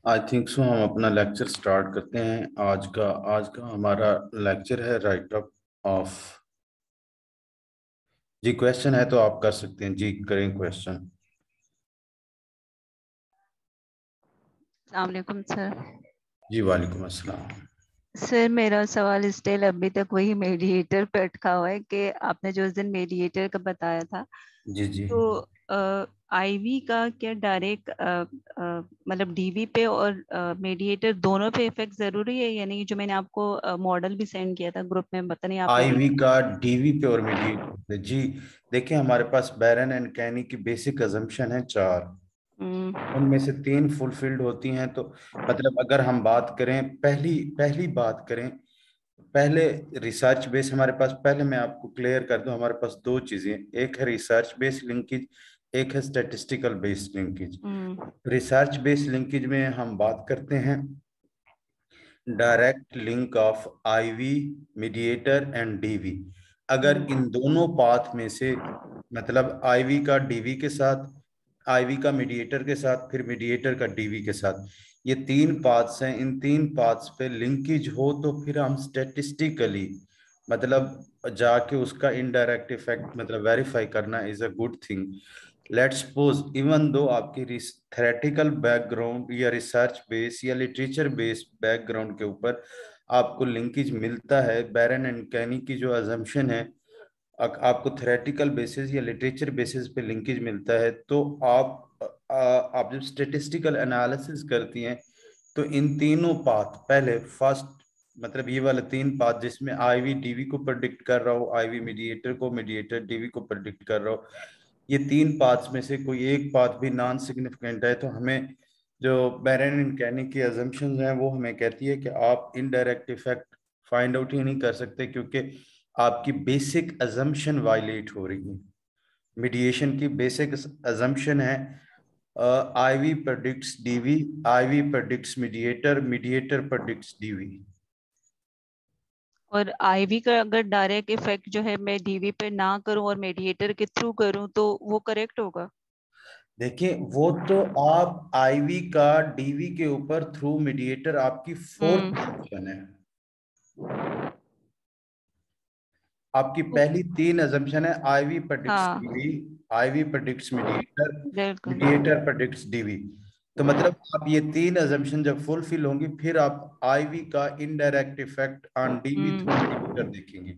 I think so हम अपना lecture start करते हैं। आज का हमारा लेक्चर है राइट अप ऑफ। जी क्वेश्चन है तो आप कर सकते हैं, जी करें क्वेश्चन। अस्सलाम वालेकुम सर। जी वालेकुम अस्सलाम। सर मेरा सवाल स्टिल अभी तक वही मेडिएटर पे अटका हुआ है कि आपने जो उस दिन मेडिएटर का बताया था, जी जी। तो आईवी का क्या डायरेक्ट मतलब डीवी पे और मेडिएटर दोनों पे इफेक्ट जरूरी है? यानी जो मैंने आपको मॉडल भी सेंड किया था ग्रुप में, पता नहीं आपने आईवी देखा? का डीवी पे और मीडिएट पे जी। देखिए हमारे पास बैरन एंड कैनी की बेसिक अजम्पशन है चार। हम्म। उनमें से तीन फुलफिल्ड होती हैं। तो मतलब अगर हम बात करें, पहली पहली बात करें, पहले रिसर्च बेस हमारे पास, पहले मैं आपको क्लियर कर दूं, हमारे पास दो चीजें, एक है रिसर्च बेस्ड लिंकेज, एक है स्टैटिस्टिकल बेस्ड लिंकेज। हम्म। रिसर्च बेस्ड लिंकेज में हम बात करते हैं direct link of IV, mediator and DV. अगर इन हम्म। दोनों पाथ में से, मतलब आईवी का डीवी के साथ, आईवी का मीडिएटर के साथ, फिर मीडिएटर का डीवी के साथ, ये तीन पाथ्स हैं, इन तीन पाथ्स पे लिंकेज हो तो फिर हम स्टेटिस्टिकली मतलब जाके उसका इनडायरेक्ट इफेक्ट मतलब वेरीफाई करना is a good thing. Let's suppose even though आपकी थेरेटिकल बैकग्राउंड या रिसर्च बेस या लिटरेचर बेस बैकग्राउंड के ऊपर आपको लिंकेज मिलता है, बैरन एंड कैनी की जो अजम्पशन है, आपको थेरेटिकल बेसिस या लिटरेचर बेसिस पे लिंकेज मिलता है, तो आप जब स्टेटिस्टिकल एनालिसिस करती हैं तो इन तीनों पाथ, पहले फर्स्ट मतलब ये वाले तीन पाथ जिसमें आईवी डीवी को प्रेडिक्ट कर रहा हो, आईवी मीडिएटर को, मीडिएटर डीवी को प्रेडिक्ट कर रहा हो, ये तीन पाथ्स में से कोई एक पाथ भी नॉन सिग्निफिकेंट है तो हमें जो बैरन एंड कैनी की अजम्पशंस हैं वो हमें कहती है कि आप इनडायरेक्ट इफेक्ट फाइंड आउट ही नहीं कर सकते, क्योंकि आपकी बेसिक अजम्पशन वायलेट हो रही है। मीडिएशन की बेसिक अजम्पशन है IV predicts DV, IV predicts mediator, mediator predicts DV. और आईवी का अगर डायरेक्ट इफेक्ट जो है मैं डीवी पे ना करूं और मेडिएटर के थ्रू करूं तो वो करेक्ट होगा? देखिए वो तो आप आईवी का डीवी के ऊपर थ्रू मीडिएटर आपकी फोर्थ हम्म। ऑप्शन है। आपकी पहली तीन अजम्पशन है आईवी प्रेडिक्ट्स हाँ, डीवी, आईवी प्रेडिक्ट्स मीडिएटर, बिल्कुल। Mediator predicts DV. तो मतलब आप ये तीन अजम्पशन जब फुलफिल होंगी फिर आप आईवी का indirect effect on DV through mediator hmm. देखेंगे।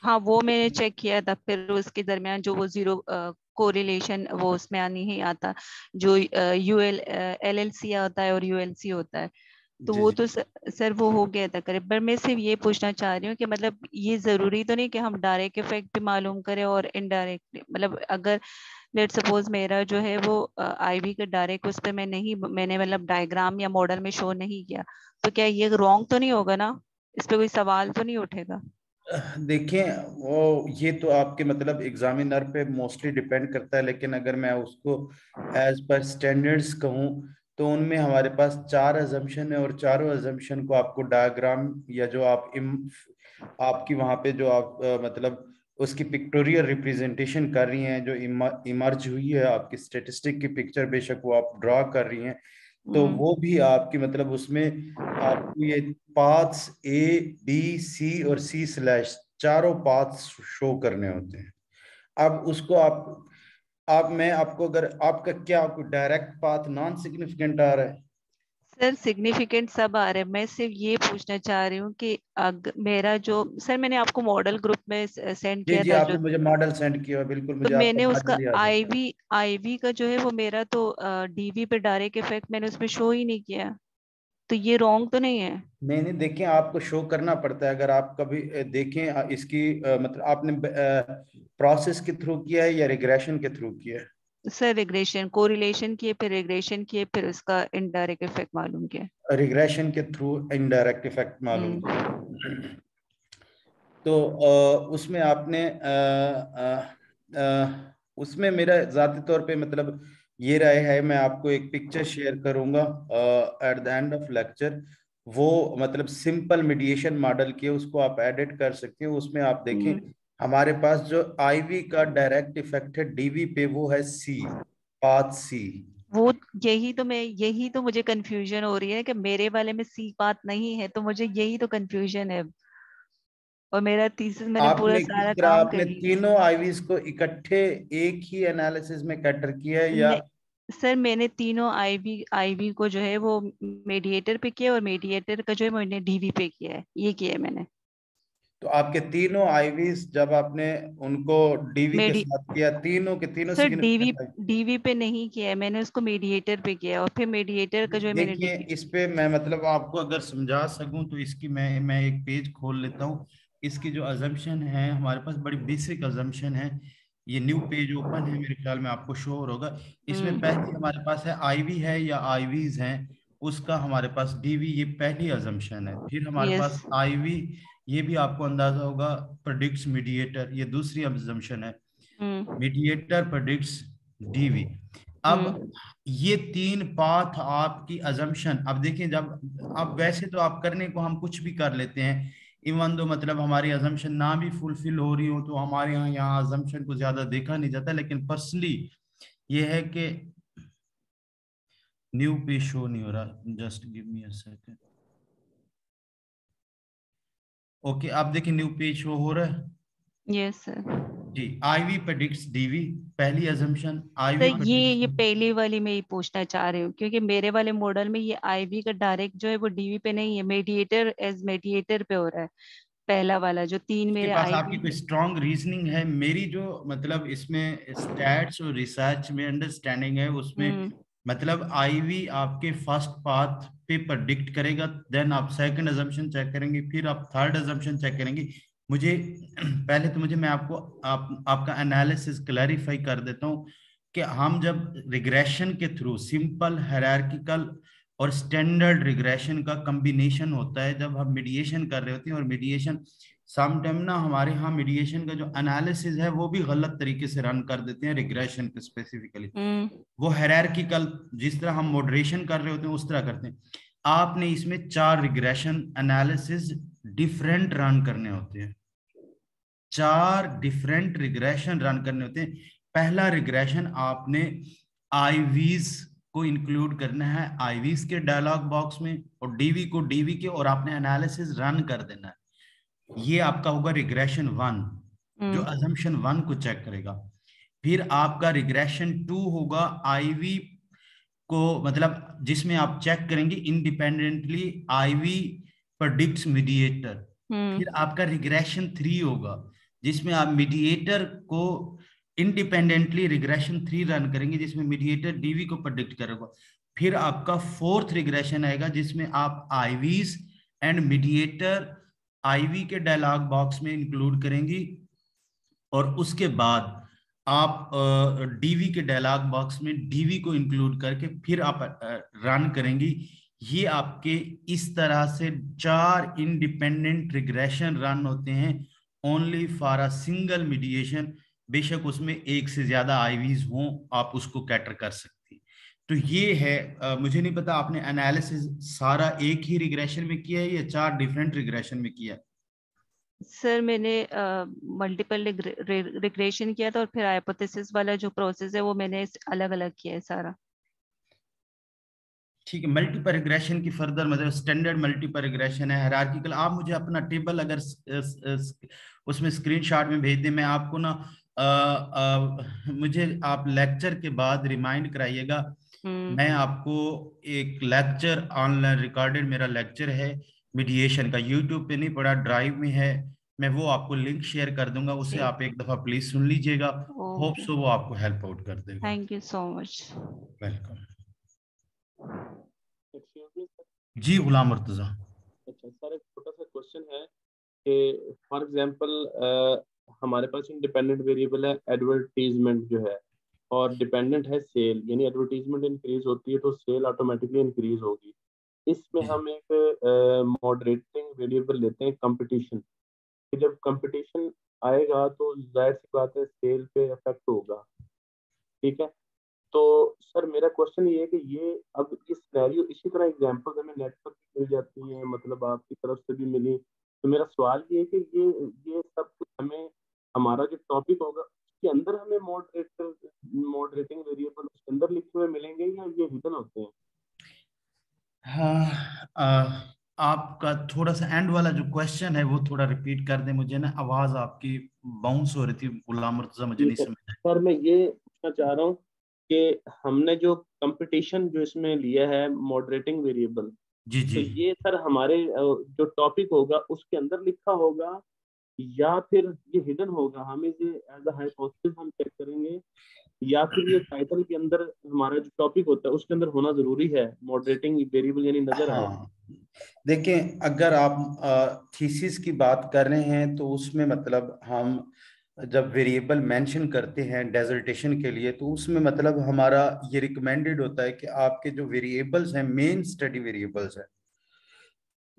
हाँ, वो मैंने चेक किया था, फिर उसके दरमियान जो वो जीरो कोरिलेशन वो उसमें नहीं आता, जो यूएल एलएलसी होता है और यूएलसी होता है। तो जी वो जी। तो सर वो हो गया था करीब। पर मैं सिर्फ ये पूछना चाह रही हूँ कि मतलब ये जरूरी तो नहीं कि हम डायरेक्ट इफेक्ट भी मालूम करें और इनडायरेक्ट, मतलब अगर लेट सपोज मेरा जो है वो आईवी का डायरेक्ट उस पर मैंने मतलब डायग्राम या मॉडल में शो नहीं किया, तो क्या ये रॉन्ग तो नहीं होगा ना? इस पे कोई सवाल तो नहीं उठेगा? देखिए वो ये तो आपके मतलब एग्जामिनर पे मोस्टली डिपेंड करता है, लेकिन अगर मैं उसको एज पर स्टैंडर्ड्स कहूँ तो उनमें हमारे पास चार अजम्पशन है और चारों अजम्पशन को आपको डायग्राम या जो आपकी वहाँ पे जो आप मतलब उसकी पिक्टोरियल रिप्रेजेंटेशन कर रही हैं, जो इमर्ज हुई है आपकी स्टेटिस्टिक की पिक्चर, बेशक वो आप ड्रॉ कर रही हैं, तो हम्म। वो भी आपकी मतलब उसमें आपको ये पाथ्स ए बी सी और सी स्लैश चारों पाथ्स शो करने होते हैं। अब उसको आप मैं आपको अगर आपका क्या आपको डायरेक्ट पाथ नॉन सिग्निफिकेंट आ रहा है? सर सिग्निफिकेंट सब आ रहे हैं, मैं सिर्फ ये पूछना चाह रही हूँ कि मेरा जो सर मैंने आपको मॉडल ग्रुप में सेंड जी किया जी, था जो, आपने मुझे मॉडल सेंड किया, बिल्कुल तो मुझे आपका मैंने उसका मॉडल याद है। आईवी आईवी का जो है वो मेरा तो डीवी पे डायरेक्ट इफेक्ट मैंने उसमें शो ही नहीं किया, तो ये रॉन्ग तो नहीं है? मैंने देखें आपको शो करना पड़ता है, अगर आप कभी देखें इसकी मतलब आपने प्रोसेस के थ्रू किया है या रिग्रेशन के थ्रू किया है? सर रिग्रेशन कोरिलेशन किए, फिर रिग्रेशन किए, फिर उसका इनडायरेक्ट इफेक्ट मालूम किया। रिग्रेशन के थ्रू इनडायरेक्ट इफेक्ट मालूम हम्म। किया। तो उसमें आपने उसमें मेरा जाती तौर पे मतलब ये राय है, मैं आपको एक पिक्चर शेयर करूंगा at the end of lecture. वो मतलब सिंपल मीडिएशन मॉडल की है, उसको आप एडिट कर सकते हो। उसमें आप देखें हम्म। हमारे पास जो आईवी का डायरेक्ट इफेक्ट है डीवी पे वो है सी, पाथ सी। वो यही तो मुझे कंफ्यूजन हो रही है कि मेरे वाले में सी पाथ नहीं है, तो मुझे यही तो कंफ्यूजन है। और मेरा थीसिस मैंने पूरा आपने किस सारा तरह काम कर आपने लिया है। तीनों आईवीज को इकट्ठे एक ही एनालिसिस में कैटर किया है, या? नहीं सर, मैंने तीनों आईवी आईवी को जो है वो मीडिएटर पे किया, और मीडिएटर का जो है मैंने डीवी पे किया है, ये किया है मैंने। तो आपके तीनों आईवीज जब आपने उनको डीवी के मेडी साथ किया, तीनों के तीनों सर डीवी सिग्निफिकेंट? डीवी पे नहीं किया है मैंने, उसको मीडिएटर पे किया है, और फिर मीडिएटर का जो है मैंने देखिए, डीवी। इस पे मैं मतलब आपको अगर समझा सकूं तो इसकी मैं एक पेज खोल लेता हूँ। इसकी जो अजम्पशन है हमारे पास, बड़ी बेसिक अजम्पशन है। ये न्यू पेज ओपन है, मेरे ख्याल में आपको शो हो रहा होगा। इसमें पहली हम्म। हमारे पास है आईवी है या आईवीज हैं, उसका हमारे पास डीवी, ये पहली अजम्पशन है। फिर हमारे यस। पास आईवी, ये भी आपको अंदाजा होगा, प्रेडिक्ट्स मीडिएटर, ये दूसरी अजम्पशन है। हम्म। Mediator predicts DV. अब हम्म। ये तीन पाथ आपकी अजम्पशन, अब देखिए, जब अब वैसे तो आप करने को हम कुछ भी कर लेते हैं, इवन दो मतलब हमारी अजम्पशन ना भी फुलफिल हो रही हो, तो हमारे यहाँ अजम्पशन को ज्यादा देखा नहीं जाता। लेकिन पर्सनली ये है कि न्यू पेज शो नहीं हो रहा, just give me a second. Okay, आप देखिए न्यू पेज शो हो रहा है। Yes sir. जी, आईवी प्रेडिक्ट्स डीवी, पहली अजम्पशन सर आईवी ये प्रेडिक्ट्स। पहली वाली में ही पूछना चाह रही हूँ, क्योंकि मेरे वाले मॉडल में ये आईवी का डायरेक्ट जो है वो डीवी पे नहीं है, मेडिएटर एज मेडिएटर पे हो रहा है। पहला वाला जो तीन के मेरे पास आपकी आईवी। कोई स्ट्रांग रीजनिंग है? मेरी जो मतलब इसमें स्टैट्स और रिसर्च में अंडरस्टैंडिंग है, उसमें हम्म। मतलब आईवी आपके फर्स्ट पाथ पे प्रेडिक्ट करेगा, देन आप सेकंड अजम्पशन चेक करेंगे, फिर आप थर्ड अजम्पशन चेक करेंगे। मुझे पहले तो मुझे मैं आपको आपका एनालिसिस क्लैरिफाई कर देता हूँ कि हम जब रिग्रेशन के थ्रू सिंपल हायरार्किकल और स्टैंडर्ड रिग्रेशन का कॉम्बिनेशन होता है, जब हम मीडिएशन कर रहे होते हैं, और मीडिएशन सम टाइम ना हमारे यहाँ मीडिएशन का जो एनालिसिस है वो भी गलत तरीके से रन कर देते हैं रिग्रेशन पे स्पेसिफिकली। हम्म। वो हायरार्किकल, जिस तरह हम मॉडरेशन कर रहे होते हैं उस तरह करते हैं। आपने इसमें चार रिग्रेशन एनालिसिस डिफरेंट रन करने होते हैं, चार डिफरेंट रिग्रेशन रन करने होते हैं। पहला रिग्रेशन आपने आईवीज को इंक्लूड करना है आईवीज के डायलॉग बॉक्स में, और डीवी को डीवी के, और आपने एनालिसिस रन कर देना है। ये आपका होगा रिग्रेशन वन, जो हम्म। अजम्पशन वन को चेक करेगा। फिर आपका रिग्रेशन टू होगा आईवी को मतलब जिसमें आप चेक करेंगे इंडिपेंडेंटली आईवी प्रेडिक्ट्स मीडिएटर। हम्म। फिर आपका रिग्रेशन थ्री होगा, जिसमें आप मीडिएटर को इंडिपेंडेंटली रिग्रेशन थ्री रन करेंगे, जिसमें मीडिएटर डीवी को प्रेडिक्ट करेगा। फिर आपका फोर्थ रिग्रेशन आएगा, जिसमें आप आईवीज एंड मीडिएटर आईवी के डायलॉग बॉक्स में इंक्लूड करेंगी, और उसके बाद आप डीवी के डायलॉग बॉक्स में डीवी को इंक्लूड करके फिर आप रन करेंगी। ये आपके इस तरह से चार इंडिपेंडेंट रिग्रेशन रन होते हैं, only for a single mediation. बेशक उसमें एक से ज्यादा आईवीज हों, आप उसको कैटर कर सकते हैं। तो ये है, मुझे नहीं पता आपने एनालिसिस सारा एक ही रिग्रेशन में किया है या चार डिफरेंट रिग्रेशन में किया है? सर मैंने मल्टीपल रिग्रेशन किया था, और फिर हाइपोथेसिस वाला जो प्रोसेस है वो मैंने अलग अलग किया है सारा। ठीक है, मल्टीपल रिग्रेशन की फर्दर मतलब स्टैंडर्ड मल्टीपल रिग्रेशन है, हायरार्किकल। आप मुझे अपना टेबल अगर उसमें स्क्रीनशॉट में भेज दें, मैं आपको ना मुझे आप लेक्चर के बाद रिमाइंड कराइएगा। हम्म। मैं आपको एक लेक्चर ऑनलाइन रिकॉर्डेड मेरा लेक्चर है मीडिएशन का, यूट्यूब पे नहीं पड़ा, ड्राइव में है। मैं वो आपको लिंक शेयर कर दूंगा, उसे ठीक। आप एक दफा प्लीज सुन लीजिएगा। Hope okay. सो वो आपको हेल्प आउट कर देगा। Thank you so much. Welcome. Excuse me sir. जी गुलाम मुर्तजा। अच्छा सर, एक छोटा सा क्वेश्चन है कि फॉर एग्जांपल हमारे पास इंडिपेंडेंट वेरिएबल है एडवर्टीजमेंट जो है, और डिपेंडेंट है सेल, यानी एडवर्टीजमेंट इंक्रीज होती है तो सेल ऑटोमेटिकली इंक्रीज होगी। इसमें हम एक मॉडरेटिंग वेरिएबल लेते हैं कंपटीशन, कि जब कंपटीशन आएगा तो जाहिर सी बात है सेल पे इफेक्ट होगा। ठीक है, तो सर मेरा क्वेश्चन ये है कि ये अब ये सिनेरियो इसी तरह एग्जांपल्स हमें नेट पर भी मिल जाती हैं, मतलब आपकी तरफ से भी मिली। तो मेरा सवाल ये है कि ये सब कुछ हमें, हमारा जो टॉपिक होगा उसके अंदर हमें मॉडरेटर मॉडरेटिंग वेरिएबल उसके अंदर लिखे हुए मिलेंगे या ये हिडन होते हैं? हाँ, आपका थोड़ा सा एंड वाला जो क्वेश्चन है वो थोड़ा रिपीट कर दें, मुझे ना आवाज आपकी बाउंस हो रही थी गुलाम मुर्तजा, मुझे जी नहीं सर। समझ आया। सर मैं ये पूछना चाह रहा हूँ कि हमने जो कंपटीशन जो इसमें लिया है मॉडरेटिंग वेरिएबल, जी तो जी। ये सर हमारे जो टॉपिक होगा उसके अंदर लिखा होगा या फिर ये हिडन होगा? हम इसे एज अ हाइपोथेसिस हम चेक करेंगे, या फिर ये टाइटल के अंदर हमारा जो टॉपिक होता है उसके अंदर होना जरूरी है मॉडरेटिंग वेरिएबल, यानी नजर आए? हाँ, देखें, अगर आप थीसिस की बात कर रहे हैं तो उसमें मतलब हम जब वेरिएबल मेंशन करते हैं डेजर्टेशन के लिए, तो उसमें मतलब हमारा ये रिकमेंडेड होता है कि आपके जो वेरिएबल्स हैं मेन स्टडी वेरिएबल्स हैं,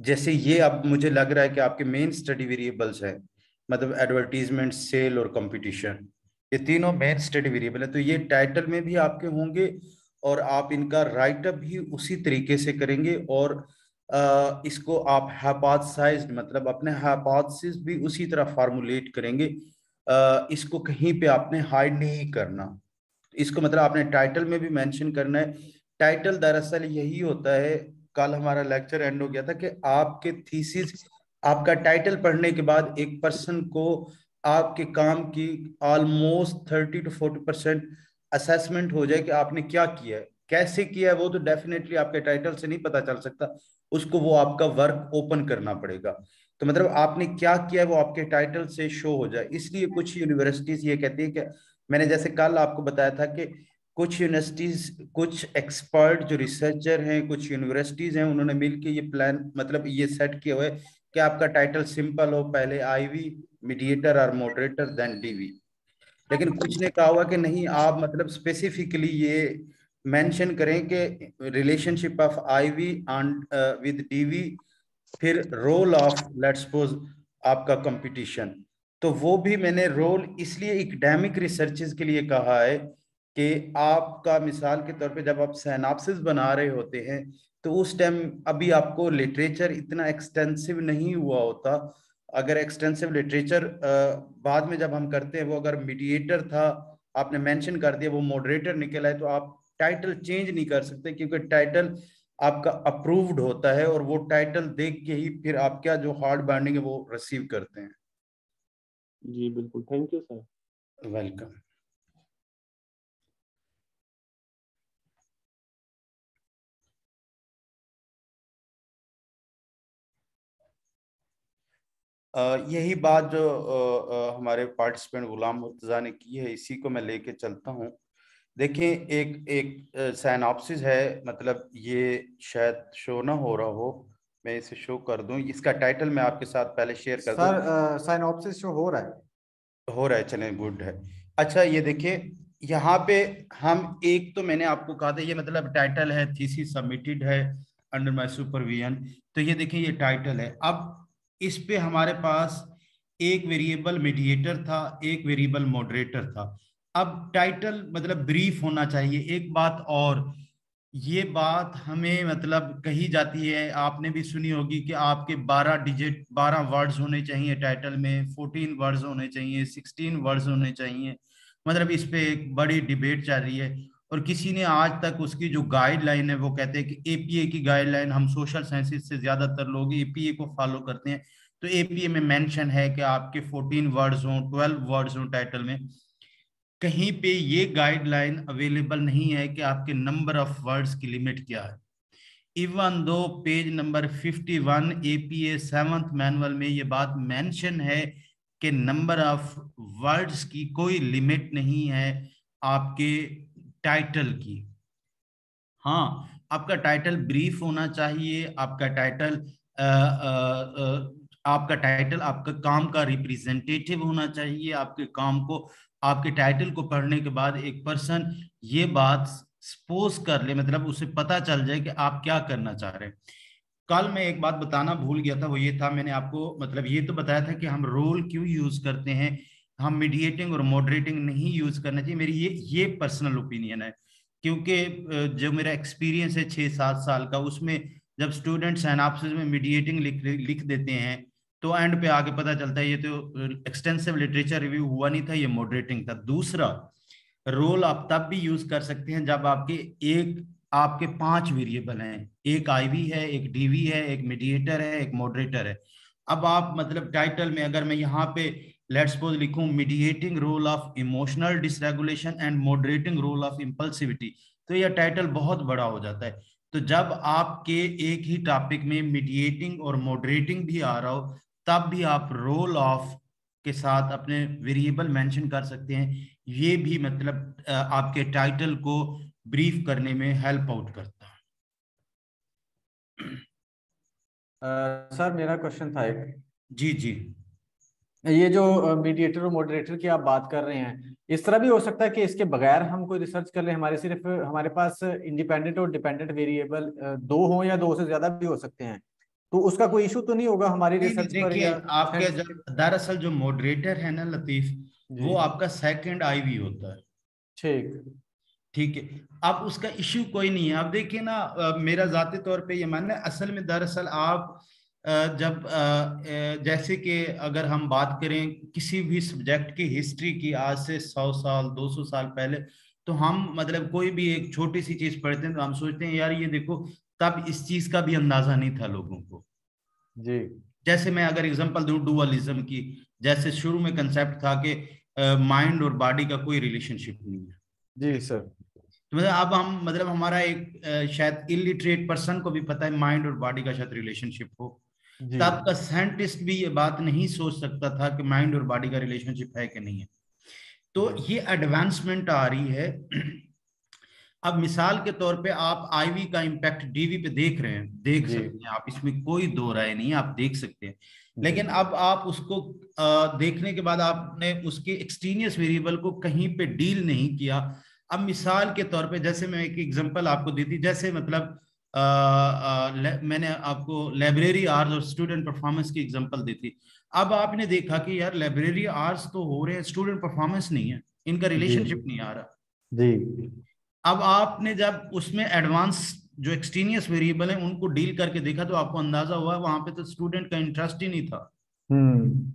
जैसे ये अब मुझे लग रहा है कि आपके मेन स्टडी वेरिएबल्स हैं, मतलब एडवर्टीजमेंट, सेल और कंपटीशन, ये तीनों मेन स्टडी वेरिएबल है, तो ये टाइटल में भी आपके होंगे और आप इनका राइटअप भी उसी तरीके से करेंगे, और इसको आप हाइपोथेसाइज्ड मतलब अपने हाइपोथेसिस भी उसी तरह फार्मूलेट करेंगे। इसको कहीं पे आपने हाइड नहीं करना, इसको मतलब आपने टाइटल में भी मेंशन करना है। टाइटल दरअसल यही होता है, कल हमारा लेक्चर एंड हो गया था कि आपके थीसिस, आपका टाइटल पढ़ने के बाद एक पर्सन को आपके काम की ऑलमोस्ट 30 to 40% असेसमेंट हो जाए कि आपने क्या किया है, कैसे किया है, वो तो डेफिनेटली आपके टाइटल से नहीं पता चल सकता, उसको वो आपका वर्क ओपन करना पड़ेगा। तो मतलब आपने क्या किया है वो आपके टाइटल से शो हो जाए, इसलिए कुछ यूनिवर्सिटीज ये कहती है कि, मैंने जैसे कल आपको बताया था कि कुछ यूनिवर्सिटीज, कुछ एक्सपर्ट जो रिसर्चर हैं, कुछ यूनिवर्सिटीज हैं, उन्होंने मिलकर ये प्लान मतलब ये सेट किया हुआ है कि आपका टाइटल सिंपल हो, पहले आईवी, मीडिएटर और मॉडरेटर, देन डीवी। लेकिन कुछ ने कहा हुआ कि नहीं, आप मतलब स्पेसिफिकली ये मेंशन करें कि relationship of IV and with DV, फिर रोल ऑफ लेट्स सपोज आपका कंपटीशन। तो वो भी मैंने रोल इसलिए एकेडमिक रिसर्चेस के लिए कहा है कि आपका मिसाल के तौर पे जब आप सिनॉप्सिस बना रहे होते हैं तो उस टाइम अभी आपको लिटरेचर इतना एक्सटेंसिव नहीं हुआ होता। अगर एक्सटेंसिव लिटरेचर बाद में जब हम करते हैं, वो अगर मीडिएटर था, आपने मेंशन कर दिया, वो मॉडरेटर निकला है, तो आप टाइटल चेंज नहीं कर सकते, क्योंकि टाइटल आपका अप्रूव्ड होता है और वो टाइटल देख के ही फिर आप क्या जो हार्ड बाइंडिंग है वो रिसीव करते हैं। जी बिल्कुल, थैंक यू सर। वेलकम। यही बात जो हमारे पार्टिसिपेंट गुलाम मुर्तजा ने की है, इसी को मैं लेके चलता हूँ। देखिए, एक एक साइनॉप्सिस है, मतलब ये शायद शो ना हो रहा हो, मैं इसे शो कर दूं, इसका टाइटल मैं आपके साथ पहले शेयर कर दूं। सर साइनॉप्सिस शो हो रहा है? हो रहा है, चलें, गुड है। अच्छा, ये देखिए, यहाँ पे हम एक तो मैंने आपको कहा था, ये मतलब टाइटल है, थीसिस सबमिटेड है अंडर माय सुपरविजन। तो ये देखिए, ये टाइटल है। अब इस पे हमारे पास एक वेरिएबल मीडिएटर था, एक वेरिएबल मॉडरेटर था। अब टाइटल मतलब ब्रीफ होना चाहिए। एक बात और, ये बात हमें मतलब कही जाती है, आपने भी सुनी होगी कि आपके 12 डिजिट 12 वर्ड्स होने चाहिए टाइटल में, 14 वर्ड्स होने चाहिए, 16 वर्ड्स होने चाहिए। मतलब इस पे एक बड़ी डिबेट चल रही है, और किसी ने आज तक उसकी जो गाइडलाइन है, वो कहते हैं कि एपीए की गाइडलाइन, हम सोशल साइंसेज से ज्यादातर लोग एपीए को फॉलो करते हैं, तो एपीए में मेंशन है कि आपके 14 वर्ड्स हों, 12 वर्ड्स हों टाइटल में। कहीं पे ये गाइडलाइन अवेलेबल नहीं है कि आपके नंबर ऑफ वर्ड्स की लिमिट क्या है। Even though page number 51 APA 7th manual में ये बात मेंशन है कि नंबर ऑफ वर्ड्स की कोई लिमिट नहीं है आपके टाइटल की। हाँ, आपका टाइटल ब्रीफ होना चाहिए, आपका टाइटल आपका काम का रिप्रेजेंटेटिव होना चाहिए। आपके काम को, आपके टाइटल को पढ़ने के बाद एक पर्सन ये बात सपोज कर ले, मतलब उसे पता चल जाए कि आप क्या करना चाह रहे हैं। कल मैं एक बात बताना भूल गया था, वो ये था, मैंने आपको मतलब ये तो बताया था कि हम रोल क्यों यूज करते हैं, हम मीडिएटिंग और मॉडरेटिंग नहीं यूज करना चाहिए, मेरी ये पर्सनल ओपिनियन है। क्योंकि जो मेरा एक्सपीरियंस है 6-7 साल का, उसमें जब स्टूडेंट सिनॉप्सिस में मीडिएटिंग लिख देते हैं, तो एंड पे आके पता चलता है ये तो एक्सटेंसिव लिटरेचर रिव्यू हुआ नहीं था, ये मॉडरेटिंग था। दूसरा, रोल आप तब भी यूज कर सकते हैं जब आपके 5 वेरिएबल हैं, एक आईवी है, एक डीवी है, एक मीडिएटर है, एक मॉडरेटर है। अब आप मतलब टाइटल में अगर मैं यहाँ पे लेट्स सपोज लिखूं mediating role of emotional dysregulation and moderating role of impulsivity, तो यह टाइटल बहुत बड़ा हो जाता है। तो जब आपके एक ही टॉपिक में मीडिएटिंग और मॉडरेटिंग भी आ रहा हो, तब भी आप रोल ऑफ के साथ अपने वेरिएबल मेंशन कर सकते हैं। ये भी मतलब आपके टाइटल को ब्रीफ करने में हेल्प आउट करता है। सर मेरा क्वेश्चन था एक, जी जी। ये जो मीडिएटर और मॉडरेटर की आप बात कर रहे हैं, इस तरह भी हो सकता है कि इसके बगैर हम कोई रिसर्च कर लें, हमारे पास इंडिपेंडेंट और डिपेंडेंट वेरिएबल दो हो या दो से ज्यादा भी हो सकते हैं, तो उसका कोई इशू तो नहीं होगा हमारी नहीं रिसर्च पर देखिए, या आपके दरअसल जो मॉडरेटर है ना लतीफ, वो आपका सेकंड आईवी होता है। ठीक ठीक है, अब उसका इश्यू कोई नहीं है। अब देखिए ना, मेरा जाती तौर पे ये मानना है, असल में दरअसल आप जब जैसे कि अगर हम बात करें किसी भी सब्जेक्ट की हिस्ट्री की, आज से 100 साल 200 साल पहले, तो हम मतलब कोई भी एक छोटी सी चीज पढ़ते हैं तो हम सोचते हैं यार ये देखो, तब इस चीज का भी अंदाजा नहीं था लोगों को। जी। जैसे मैं अगर एग्जांपल दूं डुअलिज्म की, जैसे शुरू में कंसेप्ट था कि माइंड और बॉडी का कोई रिलेशनशिप नहीं है। जी सर। तो मतलब अब हम मतलब हमारा एक शायद इलिटरेट पर्सन को भी पता है माइंड और बॉडी का शायद रिलेशनशिप हो। जी तब का साइंटिस्ट भी ये बात नहीं सोच सकता था कि माइंड और बॉडी का रिलेशनशिप है कि नहीं है। तो ये एडवांसमेंट आ रही है। अब मिसाल के तौर पे आप आईवी का इम्पैक्ट डीवी पे देख रहे हैं, देख जी सकते हैं आप, इसमें कोई दो राय नहीं है, आप देख सकते हैं। जी लेकिन अब आप उसको देखने के बाद आपने उसके एक्सट्रेनियस वेरिएबल को कहीं पे डील नहीं किया। अब मिसाल के तौर पे जैसे मैं एक एग्जांपल आपको दी थी, जैसे मतलब मैंने आपको लाइब्रेरी आवर्स और स्टूडेंट परफॉर्मेंस की एग्जांपल दी थी। अब आपने देखा कि यार लाइब्रेरी आवर्स तो हो रहे हैं, स्टूडेंट परफॉर्मेंस नहीं है, इनका जी रिलेशनशिप नहीं आ रहा। जी अब आपने जब उसमें एडवांस जो एक्सट्रेनियस वेरिएबल है उनको डील करके देखा, तो आपको अंदाजा हुआ वहां पे तो स्टूडेंट का इंटरेस्ट ही नहीं था। हम्म।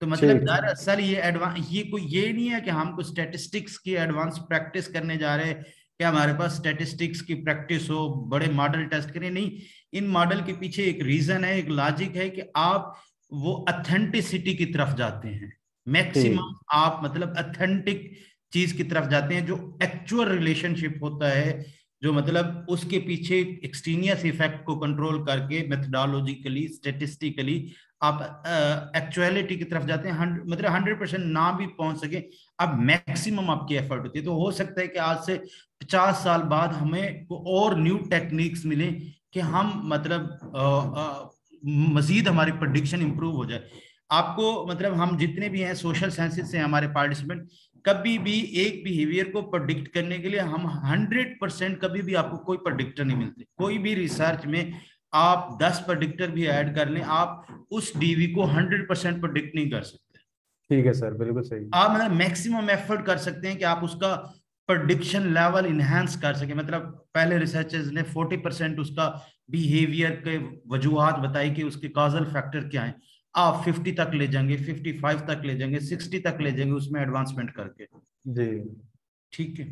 तो मतलब ठीक। दरअसल ये कोई ये नहीं है कि हम कुछ स्टैटिस्टिक्स की एडवांस प्रैक्टिस करने जा रहे हैं कि हमारे पास स्टैटिस्टिक्स की प्रैक्टिस हो, बड़े मॉडल टेस्ट करें, नहीं। इन मॉडल के पीछे एक रीजन है, एक लॉजिक है कि आप वो अथेंटिसिटी की तरफ जाते हैं, मैक्सिमम ठीक। आप मतलब अथेंटिक चीज की तरफ जाते हैं, जो एक्चुअल रिलेशनशिप होता है, जो मतलब उसके पीछे एक्सट्रेनियस इफेक्ट को कंट्रोल करके मेथडोलॉजिकली स्टेटिस्टिकली आप एक्चुअलिटी की तरफ जाते हैं। मतलब 100% ना भी पहुंच सके, अब मैक्सिमम आपकी एफर्ट होती है। तो हो सकता है कि आज से 50 साल बाद हमें और न्यू टेक्निक्स मिले कि हम मतलब मजीद हमारी प्रेडिक्शन इंप्रूव हो जाए। आपको मतलब हम जितने भी हैं सोशल साइंसेज से हमारे पार्टिसिपेंट, कभी भी एक बिहेवियर को प्रेडिक्ट करने के लिए हम 100% कभी भी आपको कोई प्रेडिक्टर नहीं मिलते। कोई भी रिसर्च में आप 10 प्रेडिक्टर भी ऐड कर लें, आप उस डीवी को 100% प्रेडिक्ट नहीं कर सकते। ठीक है सर, बिल्कुल सही। आप मतलब मैक्सिमम एफर्ट कर सकते हैं कि आप उसका प्रेडिक्शन लेवल इनहेंस कर सके। मतलब पहले रिसर्चर्स ने 40% उसका बिहेवियर के वजूहात बताई कि उसके काजल फैक्टर क्या है, आप 50 तक ले जाएंगे, 55 तक ले जाएंगे, 60 तक ले जाएंगे उसमें एडवांसमेंट करके। जी। ठीक है।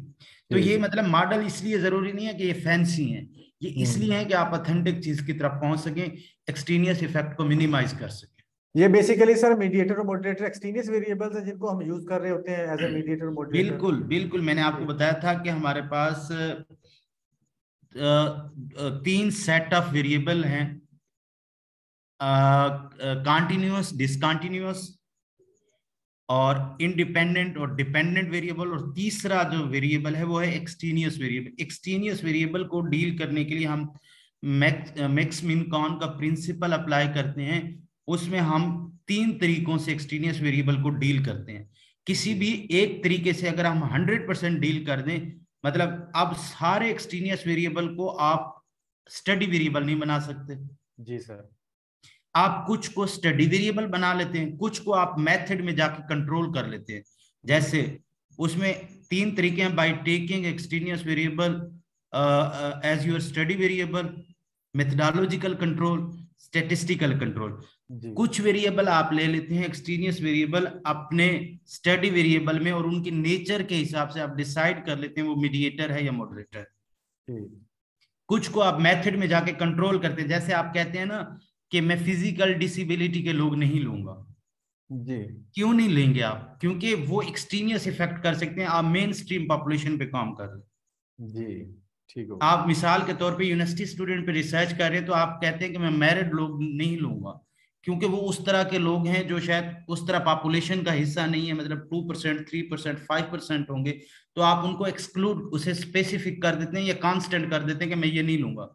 तो ये मतलब मॉडल इसलिए जरूरी नहीं है कि ये फैंसी है, ये इसलिए है कि आप ऑथेंटिक चीज की तरफ पहुंच सकें, एक्सट्रेनियस इफेक्ट को मिनिमाइज कर सकें। ये बेसिकली सर मीडिएटर और मॉडरेटर एक्सट्रेनियस वेरिएबल्स हैं जिनको हम यूज कर रहे होते हैं एज ए मीडिएटर और मॉडरेटर। बिल्कुल बिल्कुल, मैंने आपको बताया था कि हमारे पास 3 सेट ऑफ वेरिएबल हैं, कॉन्टिन्यूअस, डिसकॉन्टिन्यूअस और इंडिपेंडेंट और डिपेंडेंट वेरिएबल। और तीसरा जो वेरिएबल है वो है एक्सट्रेनियस वेरिएबल। एक्सट्रेनियस वेरिएबल को डील करने के लिए हम मैक्स मिन कॉन का प्रिंसिपल अप्लाई करते हैं। उसमें हम 3 तरीकों से एक्सट्रेनियस वेरिएबल को डील करते हैं। किसी भी एक तरीके से अगर हम 100% डील कर दें, मतलब अब सारे एक्सट्रेनियस वेरिएबल को आप स्टडी वेरिएबल नहीं बना सकते। जी सर। आप कुछ को स्टडी वेरिएबल बना लेते हैं, कुछ को आप मेथड में जाके कंट्रोल कर लेते हैं। जैसे उसमें 3 तरीके हैं, by taking extraneous variable as your study variable, methodological control statistical control. जी कुछ वेरिएबल आप ले लेते हैं एक्सट्रेनियस वेरिएबल अपने स्टडी वेरिएबल में, और उनकी नेचर के हिसाब से आप डिसाइड कर लेते हैं वो मीडिएटर है या मॉडरेटर। ठीक कुछ को आप मेथड में जाके कंट्रोल करते हैं, जैसे आप कहते हैं ना कि मैं फिजिकल डिसेबिलिटी के लोग नहीं लूंगा। जी क्यों नहीं लेंगे आप? क्योंकि वो एक्सट्रेनियस इफेक्ट कर सकते हैं, आप मेन स्ट्रीम पॉपुलेशन पे काम कर रहे हैं। जी ठीक हो आप मिसाल के तौर पे यूनिवर्सिटी स्टूडेंट पे रिसर्च कर रहे हैं, तो आप कहते हैं कि मैं मैरिड लोग नहीं लूंगा, क्योंकि वो उस तरह के लोग हैं जो शायद उस तरह पॉपुलेशन का हिस्सा नहीं है, मतलब 2%, 3%, 5% होंगे, तो आप उनको एक्सक्लूड, उसे स्पेसिफिक कर देते हैं या कांस्टेंट कर देते हैं कि मैं ये नहीं लूंगा।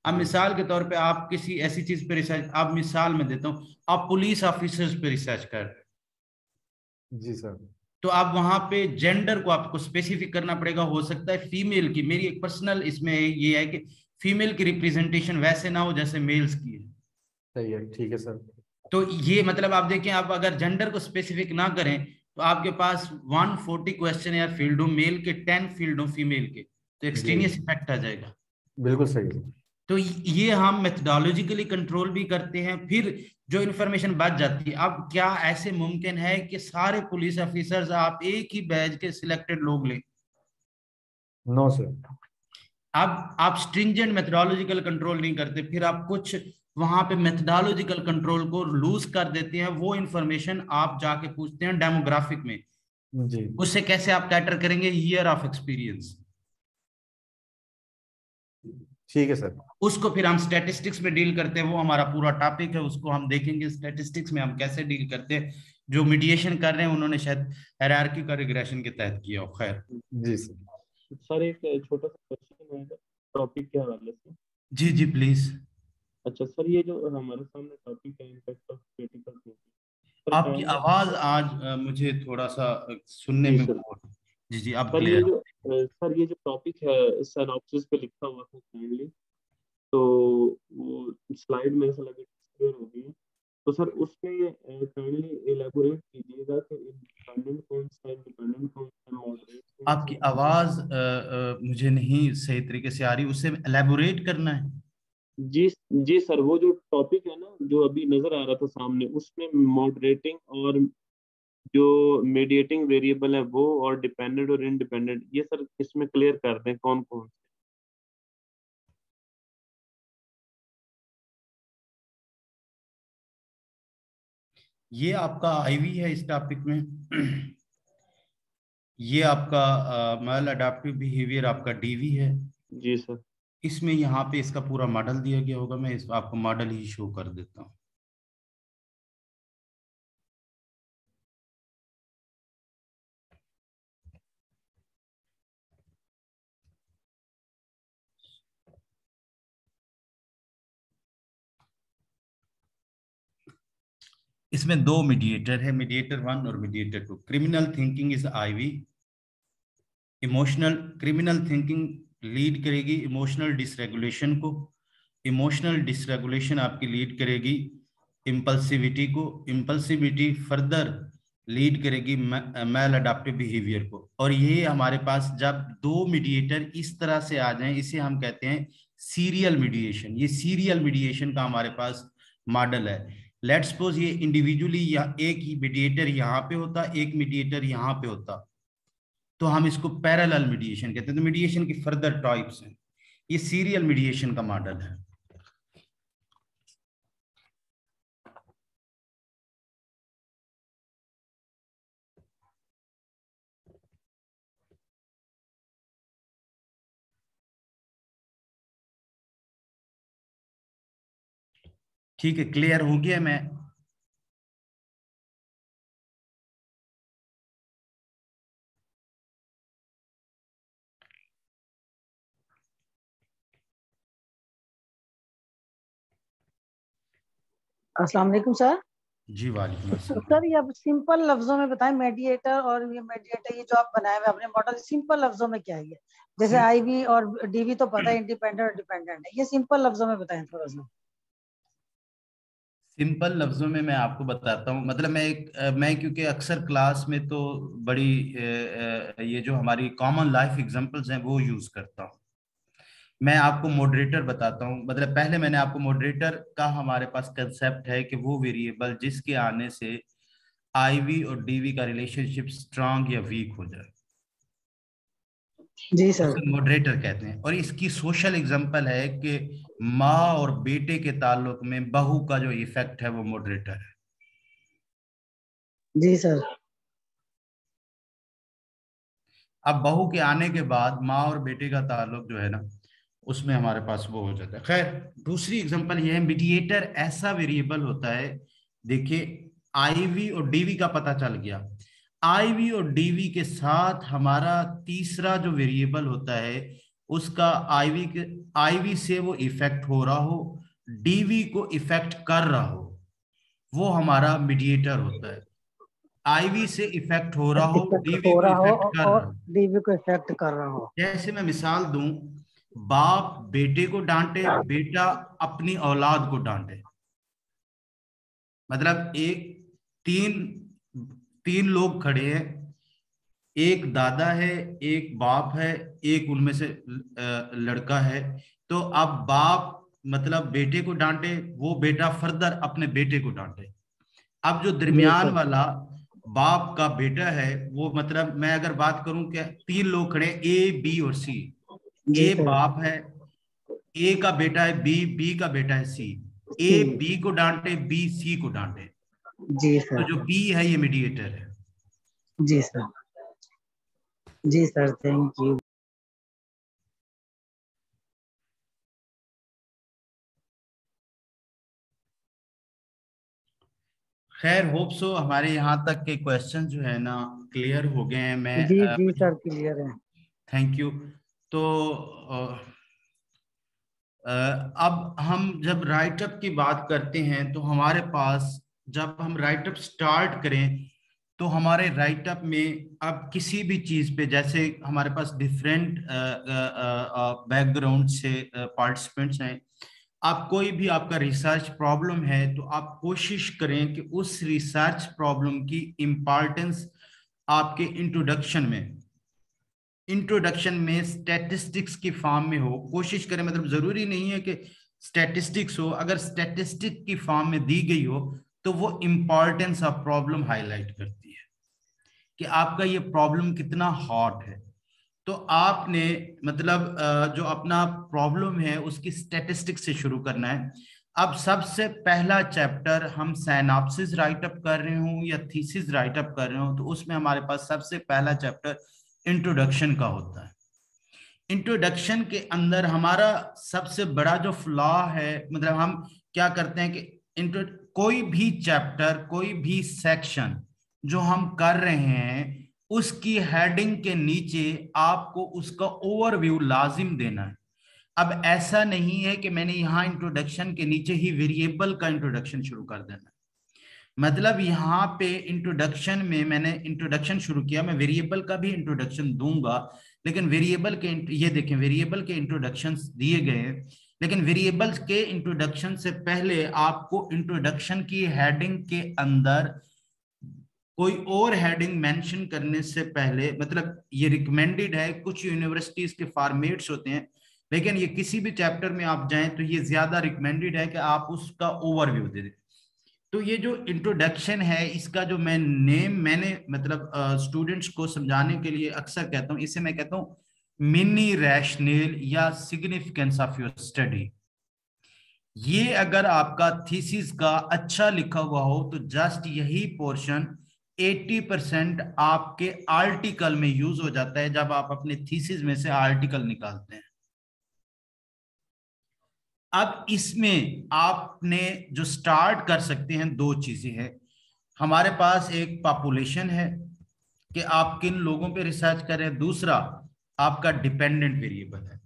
अब मिसाल के तौर पे आप किसी ऐसी चीज पे रिसर्च, आप मिसाल में देता हूँ, आप पुलिस ऑफिसर्स पे रिसर्च कर रहे हैं, जी सर तो आप वहां पे जेंडर को आपको स्पेसिफिक करना पड़ेगा। हो सकता है फीमेल की, मेरी एक पर्सनल इसमें ये है कि फीमेल की रिप्रेजेंटेशन वैसे ना हो जैसे मेल्स की है। सही है, ठीक है सर। तो ये मतलब आप देखें, आप अगर जेंडर को स्पेसिफिक ना करें तो आपके पास 140 क्वेश्चन या फील्ड हो मेल के, 10 फील्ड हो फीमेल के, तो जी एक्सट्रेनियस इफेक्ट आ जाएगा। बिल्कुल सही है। तो ये हम मेथडोलॉजिकली कंट्रोल भी करते हैं। फिर जो इन्फॉर्मेशन बच जाती है, अब क्या ऐसे मुमकिन है कि सारे पुलिस ऑफिसर्स आप एक ही बैच के सिलेक्टेड लोग लें? No sir. अब आप स्ट्रिंजेंट मेथडोलॉजिकल कंट्रोल नहीं करते, फिर आप कुछ वहां पे मेथडोलॉजिकल कंट्रोल को लूज कर देते हैं। वो इंफॉर्मेशन आप जाके पूछते हैं डेमोग्राफिक में, जी उससे कैसे आप कैटर करेंगे? Year of experience. ठीक है सर। उसको फिर हम स्टैटिस्टिक्स में डील करते हैं, वो हमारा पूरा टॉपिक है, उसको हम देखेंगे स्टैटिस्टिक्स में हम कैसे डील करते हैं। जो मीडिएशन कर रहे हैं उन्होंने शायद हायरार्की का रिग्रेशन के तहत किया हो। खैर, जी सर। सर एक छोटा सा क्वेश्चन है टॉपिक के हवाले से। जी जी प्लीज। अच्छा सर, ये जो हमारे सामने टॉपिक है impact of critical thinking, sir आपकी काइंड आवाज आज मुझे थोड़ा सा सुनने जी में सर। जी जी अब सर ये क्लियर। जो सर ये जो टॉपिक है सिनॉप्सिस पे लिखा हुआ था काइंडली, तो वो स्लाइड में ऐसा लगे क्लियर हो गई है, तो सर उसमें काइंडली इलेबोरेट कीजिएगा कि इंडिपेंडेंट कौन सा है, डिपेंडेंट कौन सा है, मॉडरेट कौन सा आपकी है। आवाज मुझे नहीं सही तरीके से आ रही, उसे एलेबोरेट करना है। जी जी सर, वो जो टॉपिक है ना जो अभी नजर आ रहा था सामने, उसमें मॉडरेटिंग और जो मीडिएटिंग वेरिएबल है वो, और डिपेंडेंट और इंडिपेंडेंट, ये सर इसमें क्लियर कर दें कौन कौन से। ये आपका आईवी है इस टॉपिक में। ये आपका मैल अडाप्टिव बिहेवियर आपका डीवी है। जी सर। इसमें यहाँ पे इसका पूरा मॉडल दिया गया होगा, मैं इस आपको मॉडल ही शो कर देता हूँ। इसमें दो मीडिएटर है, मीडिएटर 1 और mediator 2। Criminal thinking is IV. Emotional criminal thinking lead करेगी इमोशनल डिसरेगुलेशन को। इमोशनल डिसरेगुलेशन आपकी लीड करेगी इम्पल्सिविटी को। इम्पल्सिविटी फर्दर लीड करेगी मैल अडाप्टिव बिहेवियर को। और ये हमारे पास जब दो मीडिएटर इस तरह से आ जाएं, इसे हम कहते हैं सीरियल मीडिएशन। ये सीरियल मीडिएशन का हमारे पास मॉडल है। लेट्स सपोज ये इंडिविजुअली या एक ही मीडिएटर यहाँ पे होता, एक मीडिएटर यहाँ पे होता, तो हम इसको पैरेलल मीडिएशन कहते हैं। तो मीडिएशन की फर्दर टाइप्स हैं। ये सीरियल मीडिएशन का मॉडल है। ठीक है, क्लियर हो गया? मैं अस्सलाम वालेकुम सर। जी वालेकुम अस्सलाम। सर ये आप सिंपल लफ्जों में बताएं, मेडिएटर और ये मेडिएटर, ये जो आप बनाए हुए अपने मॉडल, सिंपल लफ्जों में क्या है ये? जैसे आईवी और डीवी तो पता है, इंडिपेंडेंट और डिपेंडेंट है, ये सिंपल लफ्जों में बताएं थोड़ा सा। सिंपल लफ्जों में मैं आपको बताता हूँ। मतलब मैं क्योंकि अक्सर क्लास में तो बड़ी ये जो हमारी कॉमन लाइफ एग्जांपल्स हैं वो यूज करता हूँ। मैं आपको मॉडरेटर बताता हूँ। मतलब पहले मैंने आपको मॉडरेटर का हमारे पास कंसेप्ट है कि वो वेरिएबल जिसके आने से आईवी और डीवी का रिलेशनशिप स्ट्रांग या वीक हो जाए, जी सर। उसे मॉडरेटर कहते हैं। और इसकी सोशल एग्जांपल है कि माँ और बेटे के ताल्लुक में बहू का जो इफेक्ट है वो मॉडरेटर है। जी सर। अब बहू के आने के बाद माँ और बेटे का ताल्लुक जो है ना, उसमें हमारे पास वो हो जाता है। खैर, दूसरी एग्जांपल ये है, मीडिएटर ऐसा वेरिएबल होता है। देखिए, आईवी और डीवी का पता चल गया। आईवी और डीवी के साथ हमारा तीसरा जो वेरिएबल होता है, उसका आईवी से वो इफेक्ट हो रहा हो, डीवी को इफेक्ट कर रहा हो, वो हमारा मीडिएटर होता है। आईवी से इफेक्ट हो रहा हो, इफेक्ट डीवी हो को रहा हो इफेक्ट कर रहा और हो। डीवी को इफेक्ट कर रहा हो। जैसे मैं मिसाल दूं, बाप बेटे को डांटे, बेटा अपनी औलाद को डांटे। मतलब एक तीन तीन लोग खड़े हैं, एक दादा है, एक बाप है, एक उनमें से लड़का है। तो अब बाप मतलब बेटे को डांटे, वो बेटा फर्दर अपने बेटे को डांटे। अब जो जी दरमियान सर। वाला बाप का बेटा है, वो मतलब मैं अगर बात करूं कि तीन लोग खड़े, ए बी और सी। जी ए सर। बाप है, ए का बेटा है बी, बी का बेटा है सी। ए जी। बी को डांटे, बी सी को डांटे। जी तो सर। जो बी है ये मीडिएटर है। जी सर। जी सर, थैंक यू। खैर, होप सो हमारे यहाँ तक के क्वेश्चन जो है ना क्लियर हो गए हैं। मैं जी जी सर, क्लियर है। Thank you. तो अब हम जब राइटअप की बात करते हैं तो हमारे पास, जब हम राइटअप स्टार्ट करें तो हमारे राइटअप में अब किसी भी चीज पे, जैसे हमारे पास डिफरेंट बैकग्राउंड से पार्टिसिपेंट्स हैं, आप कोई भी आपका रिसर्च प्रॉब्लम है तो आप कोशिश करें कि उस रिसर्च प्रॉब्लम की इम्पोर्टेंस आपके इंट्रोडक्शन में स्टैटिस्टिक्स की फॉर्म में हो। कोशिश करें, मतलब जरूरी नहीं है कि स्टैटिस्टिक्स हो, अगर स्टैटिस्टिक की फॉर्म में दी गई हो तो वो इम्पोर्टेंस ऑफ प्रॉब्लम हाईलाइट करती है कि आपका ये प्रॉब्लम कितना हॉट है। तो आपने मतलब जो अपना प्रॉब्लम है उसकी स्टैटिस्टिक्स से शुरू करना है। अब सबसे पहला चैप्टर हम साइनॉप्सिस राइटअप कर रहे हूं या थीसिस राइटअप कर रहे हो, तो उसमें हमारे पास सबसे पहला चैप्टर इंट्रोडक्शन का होता है। इंट्रोडक्शन के अंदर हमारा सबसे बड़ा जो फ्लॉ है, मतलब हम क्या करते हैं कि कोई भी चैप्टर, कोई भी सेक्शन जो हम कर रहे हैं, उसकी हेडिंग के नीचे आपको उसका ओवरव्यू लाजिम देना है। अब ऐसा नहीं है कि मैंने यहाँ इंट्रोडक्शन के नीचे ही वेरिएबल का इंट्रोडक्शन शुरू कर देना है। मतलब यहाँ पे इंट्रोडक्शन में मैंने इंट्रोडक्शन शुरू किया, मैं वेरिएबल का भी इंट्रोडक्शन दूंगा, लेकिन वेरिएबल के, ये देखें, वेरिएबल के इंट्रोडक्शंस दिए गए हैं, लेकिन वेरिएबल के इंट्रोडक्शन से पहले आपको इंट्रोडक्शन की हेडिंग के अंदर कोई और हेडिंग मेंशन करने से पहले, मतलब ये रिकमेंडेड है, कुछ यूनिवर्सिटीज के फॉर्मेट्स होते हैं, लेकिन ये किसी भी चैप्टर में आप जाएं तो ये ज्यादा रिकमेंडेड है कि आप उसका ओवरव्यू दे दें। तो ये जो इंट्रोडक्शन है, इसका जो मैंने मतलब स्टूडेंट्स को समझाने के लिए अक्सर कहता हूँ, इसे मैं कहता हूँ मिनी रैशनल या सिग्निफिकेंस ऑफ योर स्टडी। ये अगर आपका थीसिस का अच्छा लिखा हुआ हो तो जस्ट यही पोर्शन 80% आपके आर्टिकल में यूज हो जाता है जब आप अपने थीसिस में से आर्टिकल निकालते हैं। अब इसमें आपने जो स्टार्ट कर सकते हैं, दो चीजें हैं। हमारे पास एक पॉपुलेशन है कि आप किन लोगों पे रिसर्च कर रहे हैं, दूसरा आपका डिपेंडेंट वेरिएबल है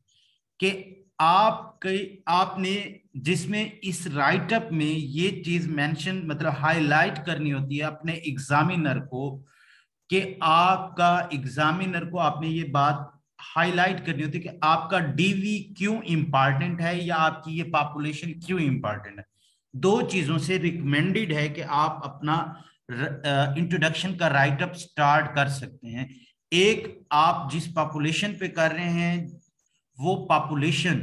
कि आपने जिसमें इस राइटअप में ये चीज मेंशन, मतलब हाईलाइट करनी होती है अपने एग्जामिनर को, कि आपका एग्जामिनर को आपने ये बात हाईलाइट करनी होती है कि आपका डीवी क्यों इंपॉर्टेंट है या आपकी ये पॉपुलेशन क्यों इंपॉर्टेंट है। दो चीजों से रिकमेंडेड है कि आप अपना इंट्रोडक्शन का राइटअप स्टार्ट कर सकते हैं। एक, आप जिस पॉपुलेशन पे कर रहे हैं वो पॉपुलेशन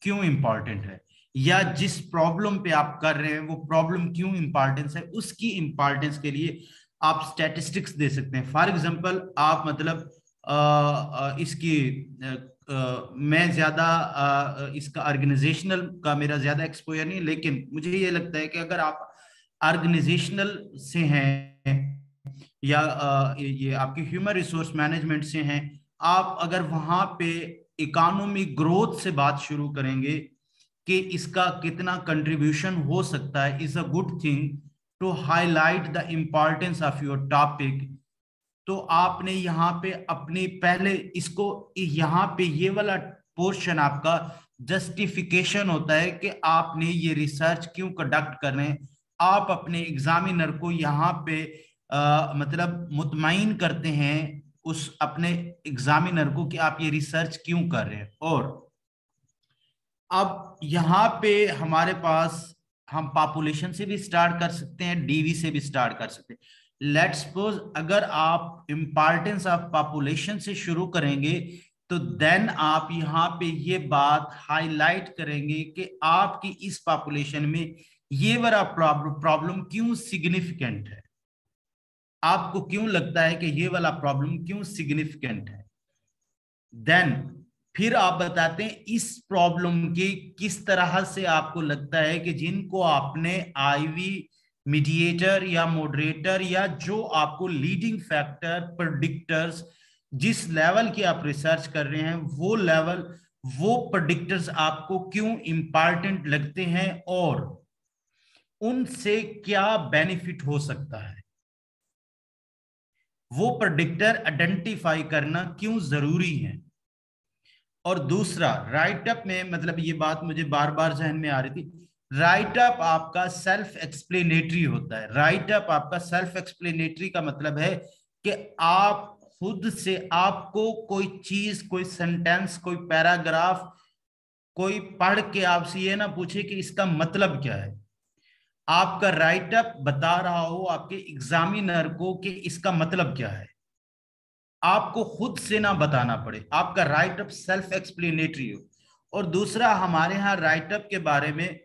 क्यों इंपॉर्टेंट है, या जिस प्रॉब्लम पे आप कर रहे हैं वो प्रॉब्लम क्यों इंपॉर्टेंस है, उसकी इंपॉर्टेंस के लिए आप स्टैटिस्टिक्स दे सकते हैं। फॉर एग्जांपल आप मतलब इसकी मैं ज्यादा इसका ऑर्गेनाइजेशनल का मेरा ज्यादा एक्सपोजर नहीं, लेकिन मुझे ये लगता है कि अगर आप ऑर्गेनाइजेशनल से हैं या ये आपकी ह्यूमन रिसोर्स मैनेजमेंट से हैं, आप अगर वहां पे इकोनॉमिक ग्रोथ से बात शुरू करेंगे कि इसका कितना कंट्रीब्यूशन हो सकता है, is a good thing to highlight the importance of your topic, तो आपने यहाँ पे अपनी पहले इसको यहाँ पे ये वाला पोर्शन आपका जस्टिफिकेशन होता है कि आपने ये रिसर्च क्यों कंडक्ट कर रहे हैं। आप अपने एग्जामिनर को यहाँ पे मतलब मुतमईन करते हैं उस अपने एग्जामिनर को कि आप ये रिसर्च क्यों कर रहे हैं। और अब यहाँ पे हमारे पास हम पॉपुलेशन से भी स्टार्ट कर सकते हैं, डीवी से भी स्टार्ट कर सकते हैं। लेट्स सपोज अगर आप इंपॉर्टेंस ऑफ पॉपुलेशन से शुरू करेंगे तो देन आप यहाँ पे ये बात हाईलाइट करेंगे कि आपकी इस पॉपुलेशन में ये वाला प्रॉब्लम क्यों सिग्निफिकेंट है, आपको क्यों लगता है कि ये वाला प्रॉब्लम क्यों सिग्निफिकेंट है। देन फिर आप बताते हैं इस प्रॉब्लम की किस तरह से आपको लगता है कि जिनको आपने आईवी मीडिएटर या मॉडरेटर या जो आपको लीडिंग फैक्टर प्रेडिक्टर्स जिस लेवल की आप रिसर्च कर रहे हैं वो लेवल वो प्रेडिक्टर्स आपको क्यों इंपॉर्टेंट लगते हैं और उनसे क्या बेनिफिट हो सकता है, वो प्रेडिक्टर आइडेंटिफाई करना क्यों जरूरी है। और दूसरा राइटअप में मतलब ये बात मुझे बार बार जहन में आ रही थी, राइटअप आपका सेल्फ एक्सप्लेनेटरी होता है। राइटअप आपका सेल्फ एक्सप्लेनेटरी का मतलब है कि आप खुद से आपको कोई चीज कोई सेंटेंस कोई पैराग्राफ कोई पढ़ के आपसे ये ना पूछे कि इसका मतलब क्या है, आपका राइटअप बता रहा हो आपके एग्जामिनर को कि इसका मतलब क्या है, आपको खुद से ना बताना पड़े, आपका राइटअप सेल्फ एक्सप्लेनेटरी हो। और दूसरा हमारे यहाँ राइटअप के बारे में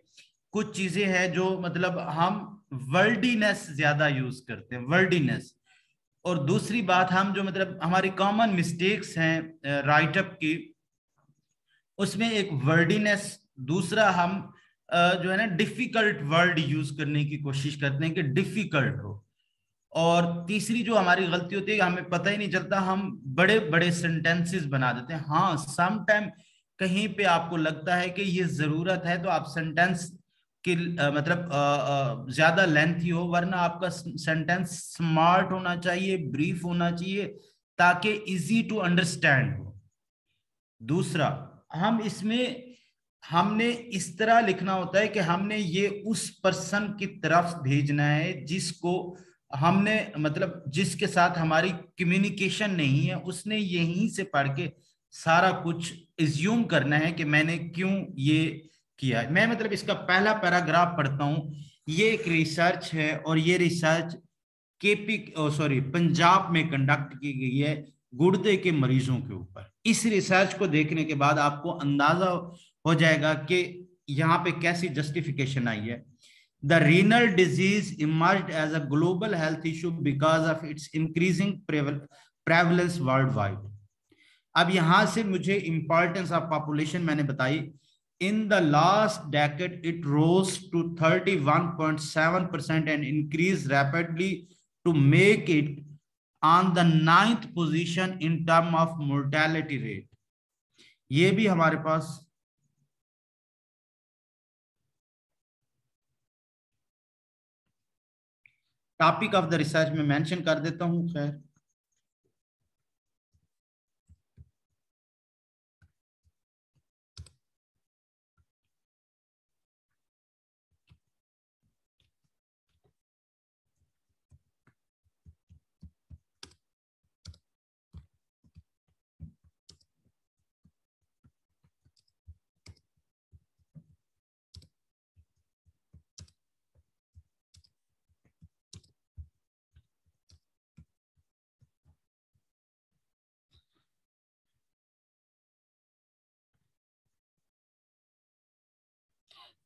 कुछ चीजें हैं जो मतलब हम वर्डीनेस ज्यादा यूज करते हैं, वर्डीनेस। और दूसरी बात हम जो मतलब हमारी कॉमन मिस्टेक्स हैं राइटअप की उसमें एक वर्डीनेस, दूसरा हम जो है ना डिफिकल्ट वर्ड यूज करने की कोशिश करते हैं कि डिफिकल्ट हो, और तीसरी जो हमारी गलती होती है हमें पता ही नहीं चलता हम बड़े बड़े सेंटेंसेस बना देते हैं। हाँ सम टाइम कहीं पे आपको लगता है कि ये जरूरत है तो आप सेंटेंस की मतलब ज्यादा लेंथी हो, वरना आपका सेंटेंस स्मार्ट होना चाहिए, ब्रीफ होना चाहिए ताकि इजी टू अंडरस्टैंड हो। दूसरा हम इसमें हमने इस तरह लिखना होता है कि हमने ये उस पर्सन की तरफ भेजना है जिसको हमने मतलब जिसके साथ हमारी कम्युनिकेशन नहीं है, उसने यहीं से पढ़ के सारा कुछ एज्यूम करना है कि मैंने क्यों ये किया है। मैं मतलब इसका पहला पैराग्राफ पढ़ता हूं, ये एक रिसर्च है और ये रिसर्च केपी सॉरी पंजाब में कंडक्ट की गई है गुर्दे के मरीजों के ऊपर। इस रिसर्च को देखने के बाद आपको अंदाजा हो जाएगा कि यहाँ पे कैसी जस्टिफिकेशन आई है। The renal disease emerged as a global health issue because of its increasing prevalence worldwide. अब यहां से मुझे इंपॉर्टेंस ऑफ पॉपुलेशन मैंने बताई। In the last decade, it rose to 31.7% and increased rapidly to make it on the 9th position in term of mortality rate. ये भी हमारे पास topic of the research में मेंशन कर देता हूं। खैर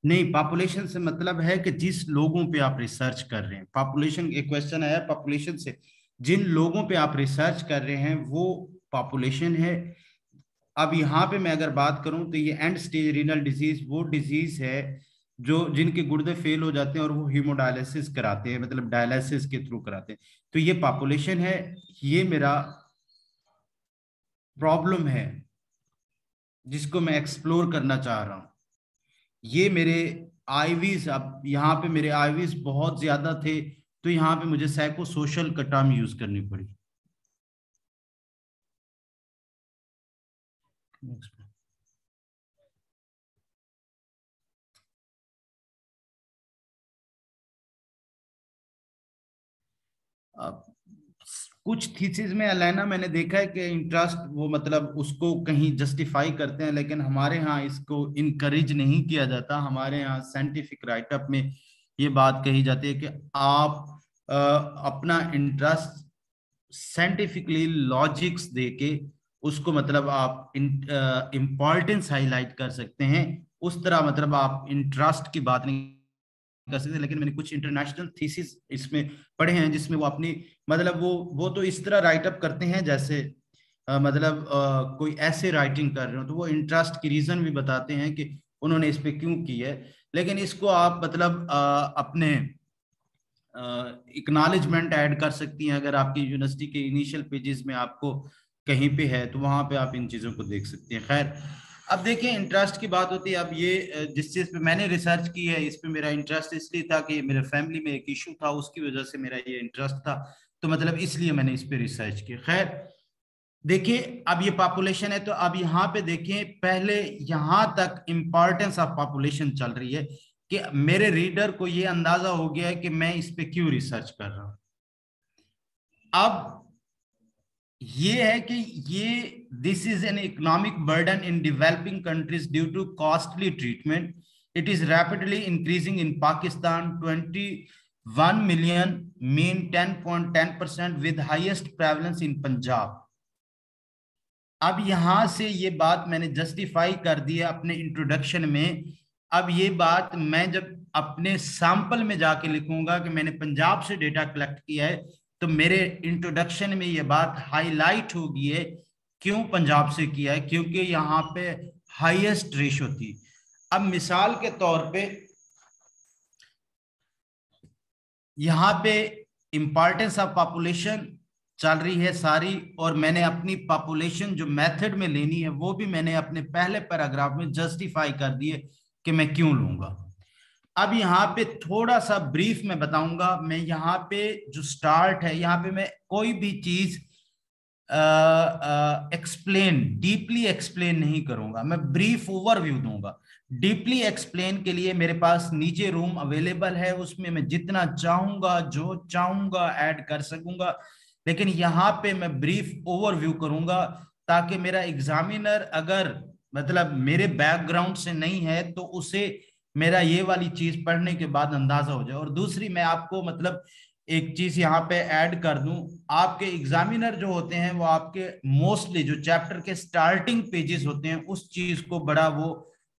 नहीं, पॉपुलेशन से मतलब है कि जिस लोगों पे आप रिसर्च कर रहे हैं, पॉपुलेशन, एक क्वेश्चन आया पॉपुलेशन से, जिन लोगों पे आप रिसर्च कर रहे हैं वो पॉपुलेशन है। अब यहाँ पे मैं अगर बात करूं तो ये एंड स्टेज रीनल डिजीज वो डिजीज है जो जिनके गुर्दे फेल हो जाते हैं और वो हीमोडायलिसिस कराते हैं, मतलब डायलिसिस के थ्रू कराते हैं। तो ये पॉपुलेशन है, ये मेरा प्रॉब्लम है जिसको मैं एक्सप्लोर करना चाह रहा हूं। ये मेरे आईवीज, अब यहाँ पे मेरे आईवीज बहुत ज्यादा थे तो यहाँ पे मुझे साइको सोशल का टर्म यूज करनी पड़ी। अब कुछ थीसिस में अलाइना मैंने देखा है कि इंटरेस्ट वो मतलब उसको कहीं जस्टिफाई करते हैं, लेकिन हमारे यहाँ इसको इनकरेज नहीं किया जाता। हमारे यहाँ साइंटिफिक राइटअप में ये बात कही जाती है कि आप अपना इंटरेस्ट साइंटिफिकली लॉजिक्स देके उसको मतलब आप इम्पोर्टेंस हाईलाइट कर सकते हैं। उस तरह मतलब आप इंटरेस्ट की बात नहीं कर सकते। लेकिन मैंने कुछ इंटरनेशनल थीसिस इसमें पढ़े हैं जिसमें वो अपनी मतलब वो तो इस तरह राइटअप करते हैं जैसे मतलब कोई ऐसे राइटिंग कर रहे हो तो वो इंटरेस्ट की रीजन भी बताते हैं कि उन्होंने इस पे क्यों की है। लेकिन इसको आप मतलब अपने एक्नॉलेजमेंट ऐड कर सकती हैं। अगर आपकी यूनिवर्सिटी के इनिशियल पेजेस में आपको कहीं पे है तो वहां पे आप इन चीजों को देख सकते हैं। खैर, अब देखिए इंटरेस्ट की बात होती है। अब ये जिस चीज पे मैंने रिसर्च की है इस पे मेरा इंटरेस्ट इसलिए था कि मेरे फैमिली में एक इशू था, उसकी वजह से मेरा ये इंटरेस्ट था, तो मतलब इसलिए मैंने इस पे रिसर्च की। खैर देखिए, अब ये पॉपुलेशन है तो अब यहाँ पे देखिए, पहले यहाँ तक इंपॉर्टेंस ऑफ पॉपुलेशन चल रही है कि मेरे रीडर को ये अंदाजा हो गया है कि मैं इस पे क्यों रिसर्च कर रहा हूं। अब ये है कि ये this is an economic burden in developing countries due to costly treatment. It is rapidly increasing in Pakistan 21 million mean 10.10% with highest prevalence in Punjab. अब यहां से ये बात मैंने जस्टिफाई कर दी है अपने इंट्रोडक्शन में। अब ये बात मैं जब अपने सैंपल में जाके लिखूंगा कि मैंने पंजाब से डेटा कलेक्ट किया है तो मेरे इंट्रोडक्शन में ये बात हाईलाइट होगी है। क्यों पंजाब से किया है? क्योंकि यहाँ पे हाईएस्ट रेशो थी। अब मिसाल के तौर पे यहाँ पे इंपॉर्टेंस ऑफ पॉपुलेशन चल रही है सारी, और मैंने अपनी पॉपुलेशन जो मेथड में लेनी है वो भी मैंने अपने पहले पैराग्राफ में जस्टिफाई कर दिए कि मैं क्यों लूंगा। अब यहाँ पे थोड़ा सा ब्रीफ में बताऊंगा। मैं यहाँ पे जो स्टार्ट है, यहाँ पे मैं कोई भी चीज एक्सप्लेन डीपली एक्सप्लेन नहीं करूंगा, मैं ब्रीफ ओवरव्यू दूंगा। डीपली एक्सप्लेन के लिए मेरे पास नीचे रूम अवेलेबल है, उसमें मैं जितना चाहूंगा जो चाहूंगा ऐड कर सकूंगा। लेकिन यहाँ पे मैं ब्रीफ ओवरव्यू करूंगा ताकि मेरा एग्जामिनर अगर मतलब मेरे बैकग्राउंड से नहीं है तो उसे मेरा ये वाली चीज पढ़ने के बाद अंदाजा हो जाए। और दूसरी मैं आपको मतलब एक चीज यहाँ पे ऐड कर दूं, आपके एग्जामिनर जो होते हैं वो आपके मोस्टली जो चैप्टर के स्टार्टिंग पेजेस होते हैं उस चीज को बड़ा वो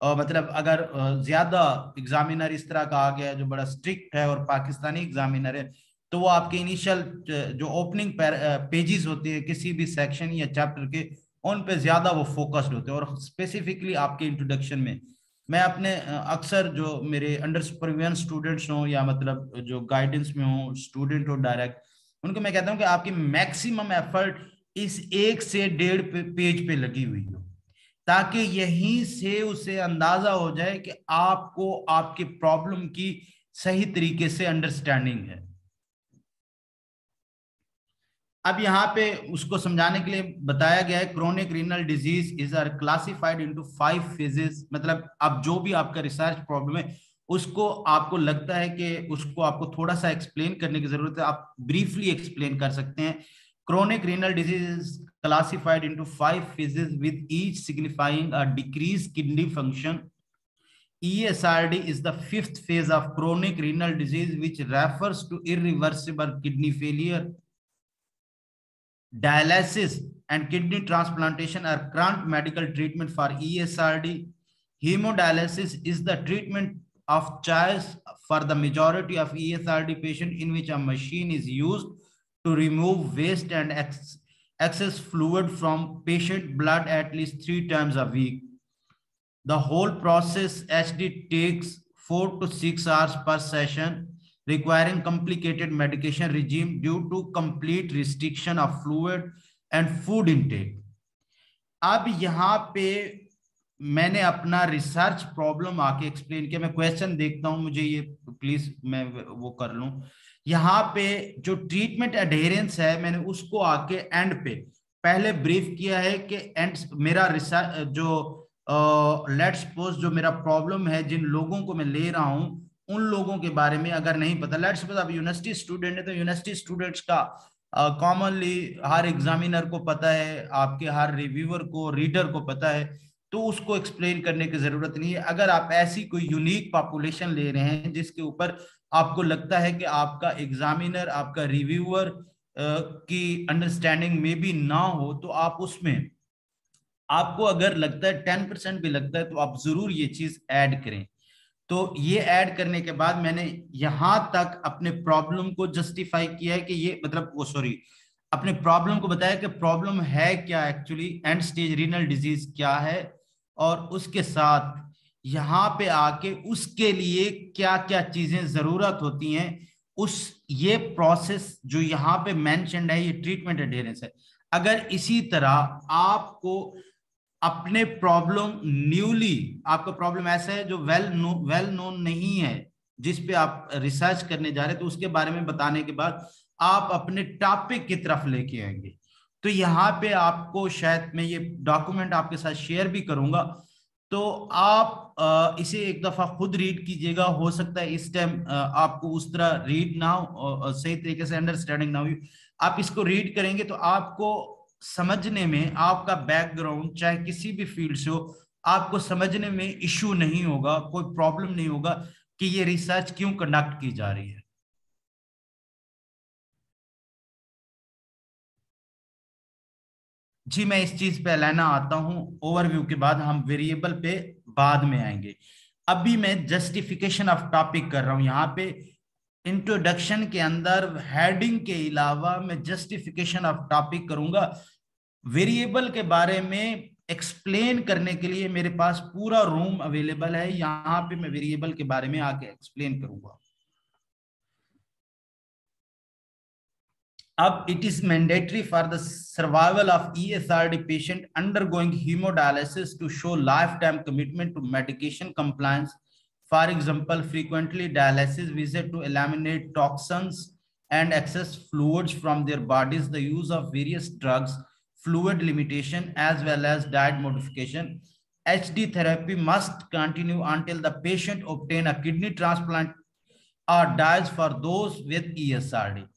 मतलब अगर ज्यादा एग्जामिनर इस तरह का आ गया है जो बड़ा स्ट्रिक्ट है और पाकिस्तानी एग्जामिनर है तो वो आपके इनिशियल जो ओपनिंग पेजेस होते हैं किसी भी सेक्शन या चैप्टर के उन पे ज्यादा वो फोकस्ड होते हैं। और स्पेसिफिकली आपके इंट्रोडक्शन में मैं अपने अक्सर जो मेरे अंडर सुपरविजन स्टूडेंट्स हों या मतलब जो गाइडेंस में हो स्टूडेंट हो डायरेक्ट, उनको मैं कहता हूं कि आपकी मैक्सिमम एफर्ट इस 1 से 1.5 पेज पे लगी हुई हो ताकि यहीं से उसे अंदाजा हो जाए कि आपको आपकी प्रॉब्लम की सही तरीके से अंडरस्टैंडिंग है। अब यहाँ पे उसको समझाने के लिए बताया गया है chronic renal disease is are classified into 5 phases. मतलब अब जो भी आपका रिसर्च प्रॉब्लम है उसको आपको लगता है कि उसको आपको थोड़ा सा एक्सप्लेन करने की जरूरत है, आप ब्रीफली एक्सप्लेन कर सकते हैं। Chronic renal disease is classified into 5 phases with each signifying a decrease kidney function. ESRD is the 5th phase of chronic renal disease which refers to irreversible kidney failure. Dialysis and kidney transplantation are current medical treatment for ESRD. Hemodialysis is the treatment of choice for the majority of ESRD patient in which a machine is used to remove waste and excess fluid from patient blood at least 3 times a week. The whole process HD takes 4 to 6 hours per session, requiring complicated medication regime due to complete restriction of fluid and food intake. अब यहाँ पे मैंने अपना research problem आके explain किया। मैं question देखता हूं, मुझे ये प्लीज मैं वो कर लूं। यहाँ पे जो ट्रीटमेंट एडहेरेंस है मैंने उसको आके एंड पे पहले ब्रीफ किया है कि एंड मेरा रिसर्च जो लेट्स सपोज जो मेरा प्रॉब्लम है, जिन लोगों को मैं ले रहा हूं उन लोगों के बारे में अगर नहीं पता, लेट्स सपोज आप यूनिवर्सिटी स्टूडेंट है तो यूनिवर्सिटी स्टूडेंट्स का कॉमनली हर एग्जामिनर को पता है, आपके हर रिव्यूअर को, रीडर को पता है, तो उसको एक्सप्लेन करने की जरूरत नहीं है। अगर आप ऐसी कोई यूनिक पॉपुलेशन ले रहे हैं जिसके ऊपर आपको लगता है कि आपका एग्जामिनर, आपका रिव्यूअर की अंडरस्टैंडिंग में भी ना हो, तो आप उसमें आपको अगर लगता है 10% भी लगता है तो आप जरूर ये चीज ऐड करें। तो ये ऐड करने के बाद मैंने यहां तक अपने प्रॉब्लम को जस्टिफाई किया है कि ये मतलब वो सॉरी अपने प्रॉब्लम को बताया कि प्रॉब्लम है क्या actually, and stage renal disease क्या है, और उसके साथ यहाँ पे आके उसके लिए क्या क्या चीजें जरूरत होती हैं, उस ये प्रोसेस जो यहाँ पे मेंशन्ड है ये ट्रीटमेंट एडहेरेंस है। अगर इसी तरह आपको अपने प्रॉब्लम न्यूली, आपका प्रॉब्लम ऐसा है जो वेल नोन नहीं है, जिस पे आप रिसर्च करने जा रहे हैं, तो उसके बारे में बताने के बाद आप अपने टॉपिक की तरफ लेके आएंगे। तो यहाँ पे आपको शायद मैं ये डॉक्यूमेंट आपके साथ शेयर भी करूंगा, तो आप इसे एक दफा खुद रीड कीजिएगा। हो सकता है इस टाइम आपको उस तरह रीड ना हो, सही तरीके से अंडरस्टैंडिंग ना हो। आप इसको रीड करेंगे तो आपको समझने में, आपका बैकग्राउंड चाहे किसी भी फील्ड से हो, आपको समझने में इश्यू नहीं होगा, कोई प्रॉब्लम नहीं होगा कि ये रिसर्च क्यों कंडक्ट की जा रही है। जी मैं इस चीज पे लाना आता हूं ओवरव्यू के बाद, हम वेरिएबल पे बाद में आएंगे। अभी मैं जस्टिफिकेशन ऑफ टॉपिक कर रहा हूं। यहाँ पे इंट्रोडक्शन के अंदर हेडिंग के अलावा मैं जस्टिफिकेशन ऑफ टॉपिक करूंगा। वेरिएबल के बारे में एक्सप्लेन करने के लिए मेरे पास पूरा रूम अवेलेबल है, यहाँ पे मैं वेरिएबल के बारे में आके एक्सप्लेन करूंगा। अब it is mandatory for the survival of ESRD patient undergoing hemodialysis to show lifetime commitment to medication compliance. For example, frequently dialysis visit to eliminate toxins and excess fluids from their bodies, the use of various drugs, fluid limitation, as well as diet modification. HD therapy must continue until the patient obtain a kidney transplant or dies for those with ESRD.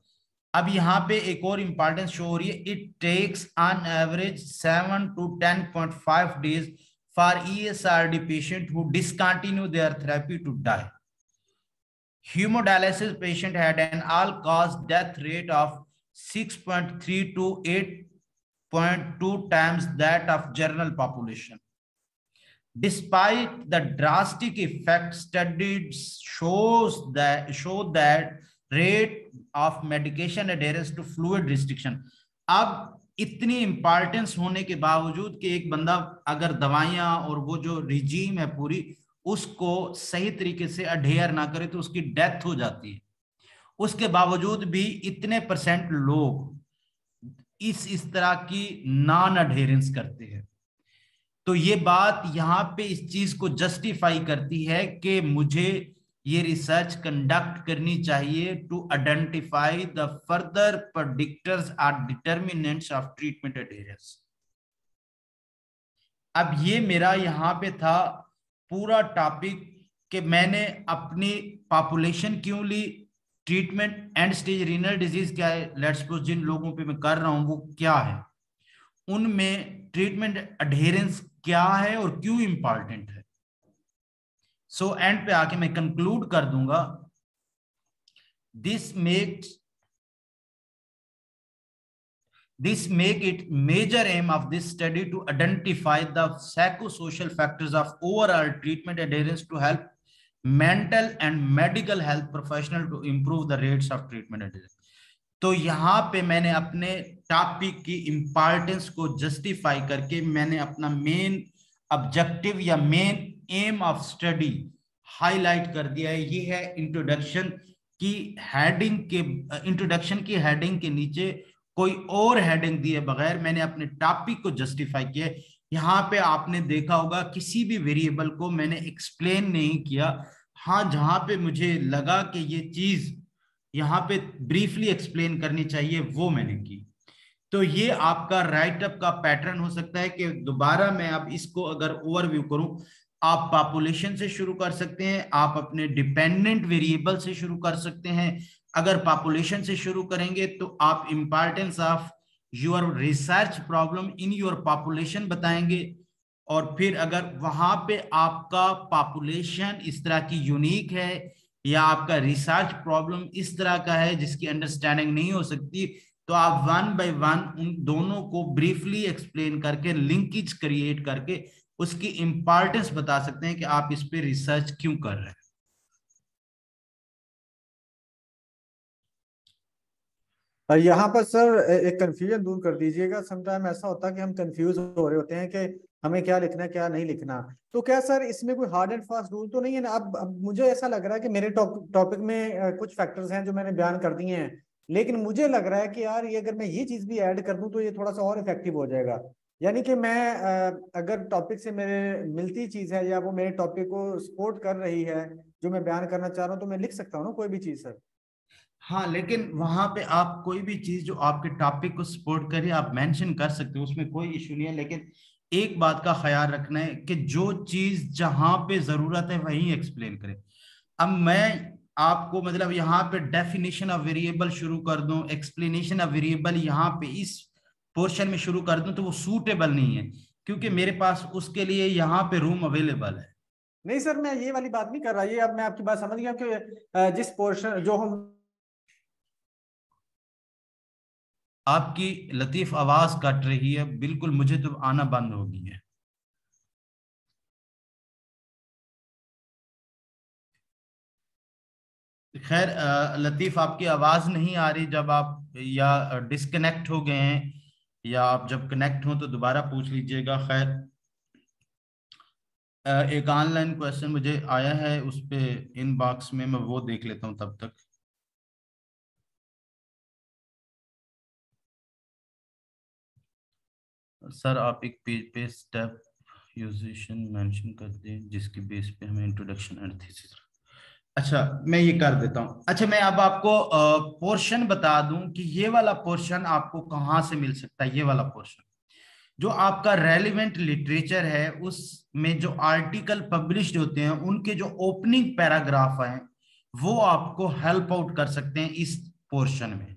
अब यहाँ पे एक और importance show हो रही है, it takes on average 7 to 10.5 days for ESRD patient who discontinue their therapy to die. Hemodialysis patient had an all-cause death rate of 6.3 to 8.2 times that of general population. Despite the drastic effect, studies show that rate of medication adherence to fluid restriction. अब इतनी importance होने के बावजूद कि एक बंदा अगर दवाइयां और वो जो रिजीम है पूरी उसको सही तरीके से अडेयर ना करे तो उसकी डेथ हो जाती है, उसके बावजूद भी इतने % लोग इस तरह की नॉन अडेरेंस करते हैं। तो ये बात यहाँ पे इस चीज को जस्टिफाई करती है कि मुझे ये रिसर्च कंडक्ट करनी चाहिए to identify the further predictors और डिटर्मिनेंट्स ऑफ ट्रीटमेंट एडहेरेंस। अब ये मेरा यहाँ पे था पूरा टॉपिक कि मैंने अपनी पॉपुलेशन क्यों ली, treatment end stage renal disease क्या है, लेट्स सपोज जिन लोगों पे मैं कर रहा हूं वो क्या है, उनमें ट्रीटमेंट एडहेरेंस क्या है और क्यों इंपॉर्टेंट है। सो एंड पे आके मैं कंक्लूड कर दूंगा, this make it major aim of this study to identify the psychosocial factors of overall treatment adherence to help mental and medical health professional to improve the rates of treatment. तो यहाँ पे मैंने अपने topic की importance को justify करके मैंने अपना मेन ऑब्जेक्टिव या main M of study highlight कर दिया है। ये है इंट्रोडक्शन की हेडिंग के, इंट्रोडक्शन की हेडिंग के नीचे कोई और हेडिंग दिए बगैर मैंने अपने टॉपिक को जस्टिफाई किया। यहाँ पे आपने देखा होगा किसी भी वेरिएबल को मैंने एक्सप्लेन नहीं किया। हाँ, जहां पे मुझे लगा कि ये चीज यहाँ पे ब्रीफली एक्सप्लेन करनी चाहिए वो मैंने की। तो ये आपका राइटअप का पैटर्न हो सकता है कि दोबारा मैं अब इसको अगर ओवरव्यू करूं, आप पॉपुलेशन से शुरू कर सकते हैं, आप अपने डिपेंडेंट वेरिएबल से शुरू कर सकते हैं। अगर पॉपुलेशन से शुरू करेंगे तो आप importance of your research problem in your population बताएंगे, और फिर अगर वहां पे आपका पॉपुलेशन इस तरह की यूनिक है या आपका रिसर्च प्रॉब्लम इस तरह का है जिसकी अंडरस्टैंडिंग नहीं हो सकती, तो आप वन बाय वन उन दोनों को ब्रीफली एक्सप्लेन करके लिंकेज क्रिएट करके उसकी इंपॉर्टेंस बता सकते हैं कि आप इस पे रिसर्च क्यों कर रहे हैं। यहाँ पर सर एक कंफ्यूजन दूर कर दीजिएगा। समटाइम ऐसा होता है कि हम कंफ्यूज हो रहे होते हैं कि हमें क्या लिखना है क्या नहीं लिखना। तो क्या सर इसमें कोई हार्ड एंड फास्ट रूल तो नहीं है ना? अब मुझे ऐसा लग रहा है कि मेरे टॉपिक में कुछ फैक्टर्स हैं जो मैंने बयान कर दिए हैं, लेकिन मुझे लग रहा है कि यार ये अगर मैं ये चीज भी ऐड कर दूं तो ये थोड़ा सा और इफेक्टिव हो जाएगा। यानी कि मैं अगर टॉपिक से मेरे मिलती चीज है या वो मेरे टॉपिक को सपोर्ट कर रही है जो मैं बयान करना चाह रहा हूँ, तो मैं लिख सकता हूँ ना कोई भी चीज सर? हाँ, लेकिन वहां पे आप कोई भी चीज जो आपके टॉपिक को सपोर्ट करे आप मेंशन कर सकते हो, उसमें कोई इशू नहीं है। लेकिन एक बात का ख्याल रखना है कि जो चीज जहां पे जरूरत है वही एक्सप्लेन करें। अब मैं आपको मतलब यहाँ पे डेफिनेशन ऑफ वेरिएबल शुरू कर दूं, एक्सप्लेनेशन ऑफ वेरिएबल यहाँ पे इस पोर्शन में शुरू कर दूं तो वो सूटेबल नहीं है, क्योंकि मेरे पास उसके लिए यहाँ पे रूम अवेलेबल है। नहीं सर, मैं ये वाली बात नहीं कर रहा। ये अब मैं आपकी बात समझ गया कि जिस पोर्शन जो हम आपकी लतीफ आवाज कट रही है बिल्कुल, मुझे तो आना बंद हो गई है। खैर लतीफ, आपकी आवाज नहीं आ रही। जब आप या डिस्कनेक्ट हो गए हैं या आप जब कनेक्ट हो तो दोबारा पूछ लीजिएगा। खैर एक ऑनलाइन क्वेश्चन मुझे आया है, उस पे इनबॉक्स में मैं वो देख लेता हूं तब तक। सर आप एक पेज पे स्टेप यूजेशन मेंशन कर दें जिसके बेस पे हमें इंट्रोडक्शन एंड थीसिस। अच्छा, मैं ये कर देता हूं। अच्छा, मैं अब आपको पोर्शन बता दूं कि ये वाला पोर्शन आपको कहाँ से मिल सकता है। ये वाला पोर्शन जो आपका रेलिवेंट लिटरेचर है उसमें जो आर्टिकल पब्लिश्ड होते हैं उनके जो ओपनिंग पैराग्राफ हैं वो आपको हेल्प आउट कर सकते हैं इस पोर्शन में।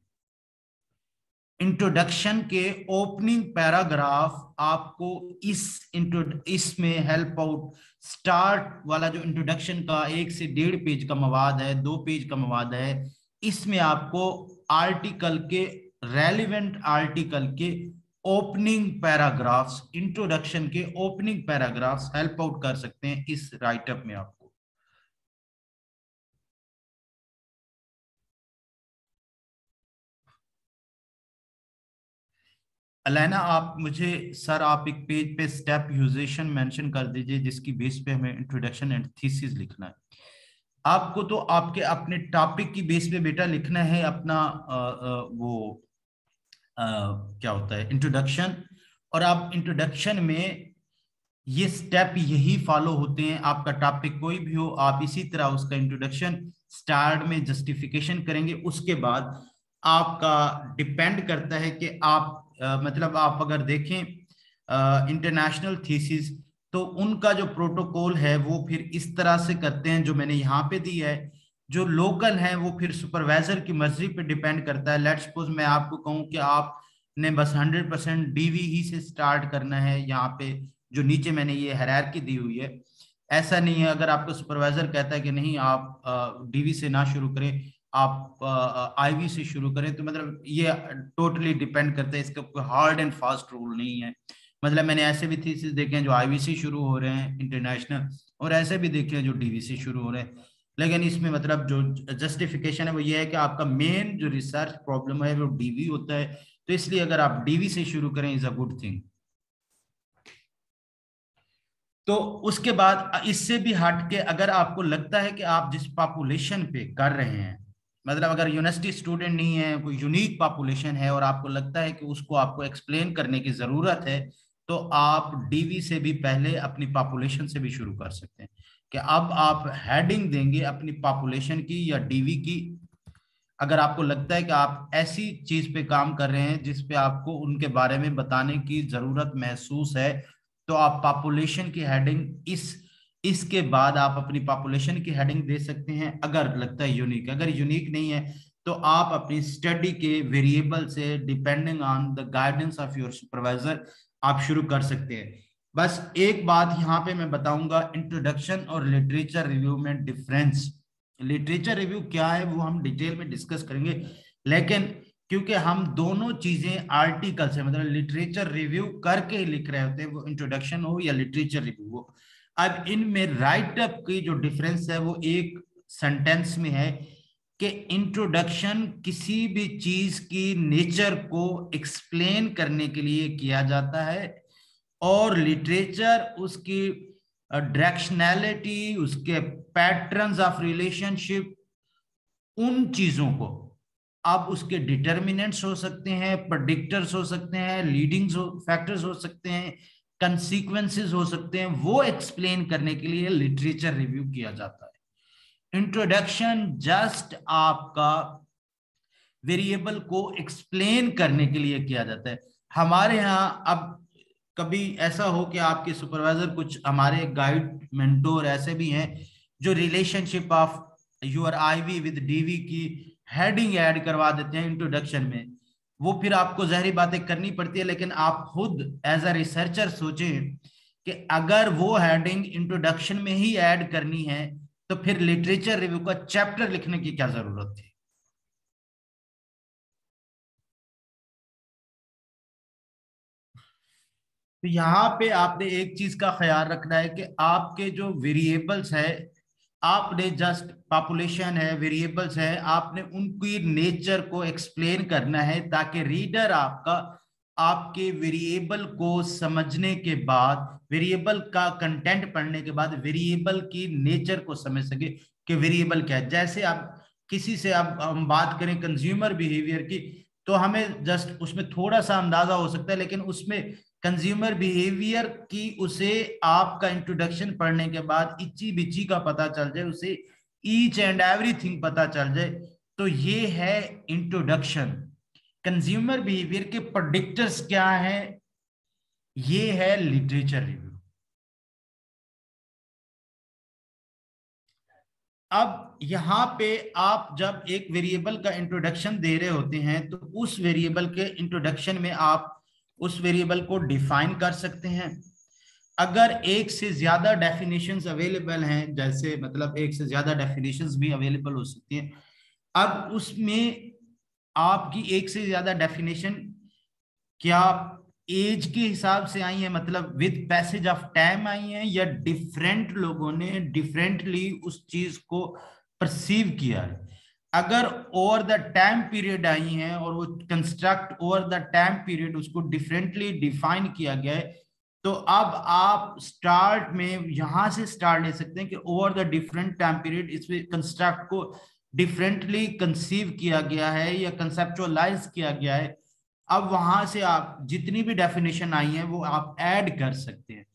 इंट्रोडक्शन के ओपनिंग पैराग्राफ आपको इसमें हेल्प आउट। स्टार्ट वाला जो इंट्रोडक्शन का 1 से 1.5 पेज का मवाद है, 2 पेज का मवाद है, इसमें आपको आर्टिकल के रेलिवेंट आर्टिकल के ओपनिंग पैराग्राफ्स, इंट्रोडक्शन के ओपनिंग पैराग्राफ्स हेल्प आउट कर सकते हैं इस राइटअप में आपको। अलैना, आप मुझे सर आप एक पेज पे स्टेप यूजेशन मेंशन कर दीजिए जिसकी बेस पे हमें इंट्रोडक्शन एंड थीसिस लिखना है। आपको तो आपके अपने टॉपिक की बेस पे बेटा लिखना है अपना क्या होता है इंट्रोडक्शन। और आप इंट्रोडक्शन में ये स्टेप यही फॉलो होते हैं। आपका टॉपिक कोई भी हो आप इसी तरह उसका इंट्रोडक्शन स्टार्ट में जस्टिफिकेशन करेंगे। उसके बाद आपका डिपेंड करता है कि आप मतलब आप अगर देखें इंटरनेशनल थीसिस तो उनका जो प्रोटोकॉल है वो फिर इस तरह से करते हैं जो मैंने यहाँ पे दी है। जो लोकल है वो फिर सुपरवाइजर की मर्जी पे डिपेंड करता है। लेट्स सपोज मैं आपको कहूँ कि आपने बस 100% डीवी ही से स्टार्ट करना है, यहाँ पे जो नीचे मैंने ये हायरार्की दी हुई है ऐसा नहीं है। अगर आपका सुपरवाइजर कहता है कि नहीं आप डीवी से ना शुरू करें, आप आईवी से शुरू करें, तो मतलब ये टोटली डिपेंड करता है। इसका कोई हार्ड एंड फास्ट रूल नहीं है। मतलब मैंने ऐसे भी थीसिस देखे हैं जो आईवी से शुरू हो रहे हैं इंटरनेशनल, और ऐसे भी देखे हैं जो डीवी से शुरू हो रहे हैं। लेकिन इसमें मतलब जो जस्टिफिकेशन है वो ये है कि आपका मेन जो रिसर्च प्रॉब्लम है वो डीवी होता है, तो इसलिए अगर आप डीवी से शुरू करें इज अ गुड थिंग। तो उसके बाद इससे भी हट के अगर आपको लगता है कि आप जिस पॉपुलेशन पे कर रहे हैं, मतलब अगर यूनिवर्सिटी स्टूडेंट नहीं है, कोई यूनिक पॉपुलेशन है और आपको लगता है कि उसको आपको एक्सप्लेन करने की जरूरत है, तो आप डीवी से भी पहले अपनी पॉपुलेशन से भी शुरू कर सकते हैं कि अब आप हेडिंग देंगे अपनी पॉपुलेशन की या डीवी की। अगर आपको लगता है कि आप ऐसी चीज पे काम कर रहे हैं जिस पे आपको उनके बारे में बताने की जरूरत महसूस है, तो आप पॉपुलेशन की हेडिंग इसके बाद आप अपनी पॉपुलेशन की हेडिंग दे सकते हैं अगर लगता है यूनिक। अगर यूनिक नहीं है तो आप अपनी स्टडी के वेरिएबल से depending on the guidance of your supervisor आप शुरू कर सकते हैं। बस एक बात यहाँ पे मैं बताऊंगा, इंट्रोडक्शन और लिटरेचर रिव्यू में डिफरेंस। लिटरेचर रिव्यू क्या है वो हम डिटेल में डिस्कस करेंगे, लेकिन क्योंकि हम दोनों चीजें आर्टिकल से मतलब लिटरेचर रिव्यू करके लिख रहे होते हैं, वो इंट्रोडक्शन हो या लिटरेचर रिव्यू हो। अब इनमें राइट अप की जो डिफरेंस है वो एक सेंटेंस में है कि इंट्रोडक्शन किसी भी चीज की नेचर को एक्सप्लेन करने के लिए किया जाता है, और लिटरेचर उसकी डायरेक्शनैलिटी, उसके पैटर्न्स ऑफ रिलेशनशिप, उन चीजों को, अब उसके डिटर्मिनेंट्स हो सकते हैं, प्रेडिक्टर्स हो सकते हैं, लीडिंग फैक्टर्स हो सकते हैं, कंसीक्वेंसेस हो सकते हैं, वो एक्सप्लेन करने के लिए लिटरेचर रिव्यू किया जाता है। इंट्रोडक्शन जस्ट आपका वेरिएबल को एक्सप्लेन करने के लिए किया जाता है। हमारे यहाँ अब कभी ऐसा हो कि आपके सुपरवाइजर, कुछ हमारे गाइड मेंटोर ऐसे भी हैं जो relationship of your IV with DV की हेडिंग ऐड करवा देते हैं इंट्रोडक्शन में, वो फिर आपको जहरी बातें करनी पड़ती है। लेकिन आप खुद एज अ रिसर्चर सोचें कि अगर वो हेडिंग इंट्रोडक्शन में ही ऐड करनी है तो फिर लिटरेचर रिव्यू का चैप्टर लिखने की क्या जरूरत थी। तो यहाँ पे आपने एक चीज का ख्याल रखना है कि आपके जो वेरिएबल्स है, आपने जस्ट पॉपुलेशन है, वेरिएबल्स है, आपने उनकी नेचर को एक्सप्लेन करना है ताकि रीडर आपका आपके वेरिएबल को समझने के बाद, वेरिएबल का कंटेंट पढ़ने के बाद वेरिएबल की नेचर को समझ सके कि वेरिएबल क्या है। जैसे आप किसी से आप हम बात करें कंज्यूमर बिहेवियर की, तो हमें जस्ट उसमें थोड़ा सा अंदाजा हो सकता है, लेकिन उसमें कंज्यूमर बिहेवियर की उसे आपका इंट्रोडक्शन पढ़ने के बाद इच्ची बिच्ची का पता चल जाए, उसे ईच एंड एवरीथिंग पता चल जाए, तो ये है इंट्रोडक्शन। कंज्यूमर बिहेवियर के प्रेडिक्टर्स क्या है, ये है लिटरेचर रिव्यू। अब यहां पे आप जब एक वेरिएबल का इंट्रोडक्शन दे रहे होते हैं तो उस वेरिएबल के इंट्रोडक्शन में आप उस वेरिएबल को डिफाइन कर सकते हैं। अगर एक से ज्यादा डेफिनेशंस अवेलेबल हैं, जैसे मतलब एक से ज्यादा डेफिनेशंस भी अवेलेबल हो सकती हैं, अब उसमें आपकी एक से ज्यादा डेफिनेशन क्या एज के हिसाब से आई है, मतलब with passage of time I है, या डिफरेंट लोगों ने डिफरेंटली उस चीज को परसीव किया है। अगर over the time period I हैं और वो construct over the time period उसको डिफरेंटली डिफाइन किया गया है, तो अब आप स्टार्ट में यहां से स्टार्ट ले सकते हैं कि over the different time period इसमें कंस्ट्रक्ट को डिफरेंटली कंसीव किया गया है या कंसेप्चुअलाइज किया गया है। अब वहां से आप जितनी भी डेफिनेशन आई है वो आप ऐड कर सकते हैं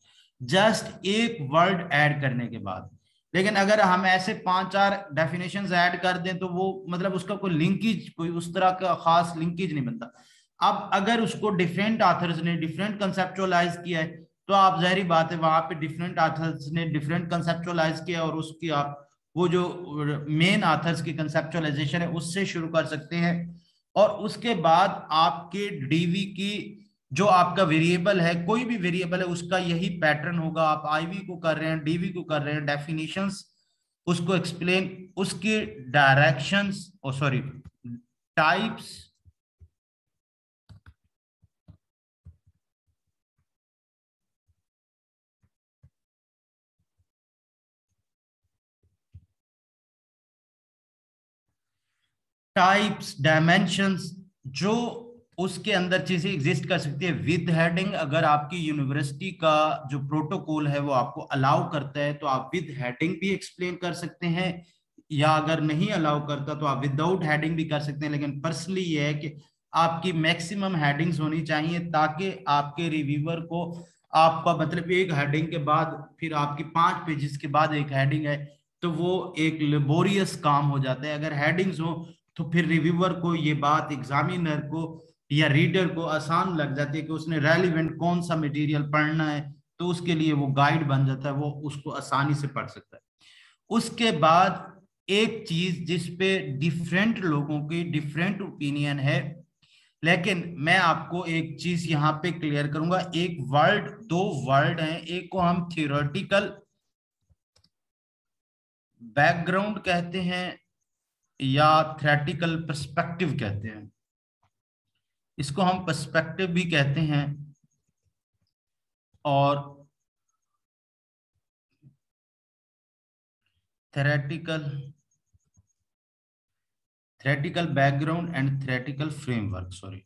जस्ट एक वर्ड ऐड करने के बाद। लेकिन अगर हम ऐसे 5-4 डेफिनेशंस ऐड कर दें तो वो मतलब उसका कोई लिंकेज, कोई उस तरह का खास लिंकेज नहीं बनता। अब अगर उसको डिफरेंट ऑथर्स ने डिफरेंट कंसेप्चुअलाइज किया है तो आप जाहिर बात है वहां पे डिफरेंट ऑथर्स ने डिफरेंट कंसेप्चुअलाइज किया और उसकी आप वो जो मेन ऑथर्स की कंसेप्चुअलाइजेशन है उससे शुरू कर सकते हैं। और उसके बाद आपके डीवी की जो आपका वेरिएबल है, कोई भी वेरिएबल है, उसका यही पैटर्न होगा। आप आईवी को कर रहे हैं, डीवी को कर रहे हैं, डेफिनेशंस उसको एक्सप्लेन, उसके directions sorry types types, dimensions, जो उसके अंदर चीजें एग्जिस्ट कर सकती है विद हेडिंग। अगर आपकी यूनिवर्सिटी का जो प्रोटोकॉल है वो आपको अलाउ करता है तो आप विद हेडिंग भी एक्सप्लेन कर सकते हैं, या अगर नहीं अलाउ करता तो आप विदाउट हेडिंग भी कर सकते हैं। लेकिन पर्सनली ये है कि आपकी मैक्सिमम हेडिंग्स होनी चाहिए ताकि आपके रिव्यूअर को आपका मतलब एक हेडिंग के बाद फिर आपकी 5 पेजेस के बाद एक हेडिंग है तो वो एक लेबोरियस काम हो जाता है। अगर हेडिंग्स हो तो फिर रिव्यूअर को ये बात, एग्जामिनर को या रीडर को आसान लग जाती है कि उसने रेलिवेंट कौन सा मटेरियल पढ़ना है, तो उसके लिए वो गाइड बन जाता है, वो उसको आसानी से पढ़ सकता है। उसके बाद एक चीज जिसपे डिफरेंट लोगों की डिफरेंट ओपिनियन है, लेकिन मैं आपको एक चीज यहाँ पे क्लियर करूंगा। एक वर्ड, 2 वर्ड हैं, एक को हम थियोरेटिकल बैकग्राउंड कहते हैं या थ्योरेटिकल पर्सपेक्टिव कहते हैं। इसको हम पर्सपेक्टिव भी कहते हैं और theoretical background and theoretical framework, sorry.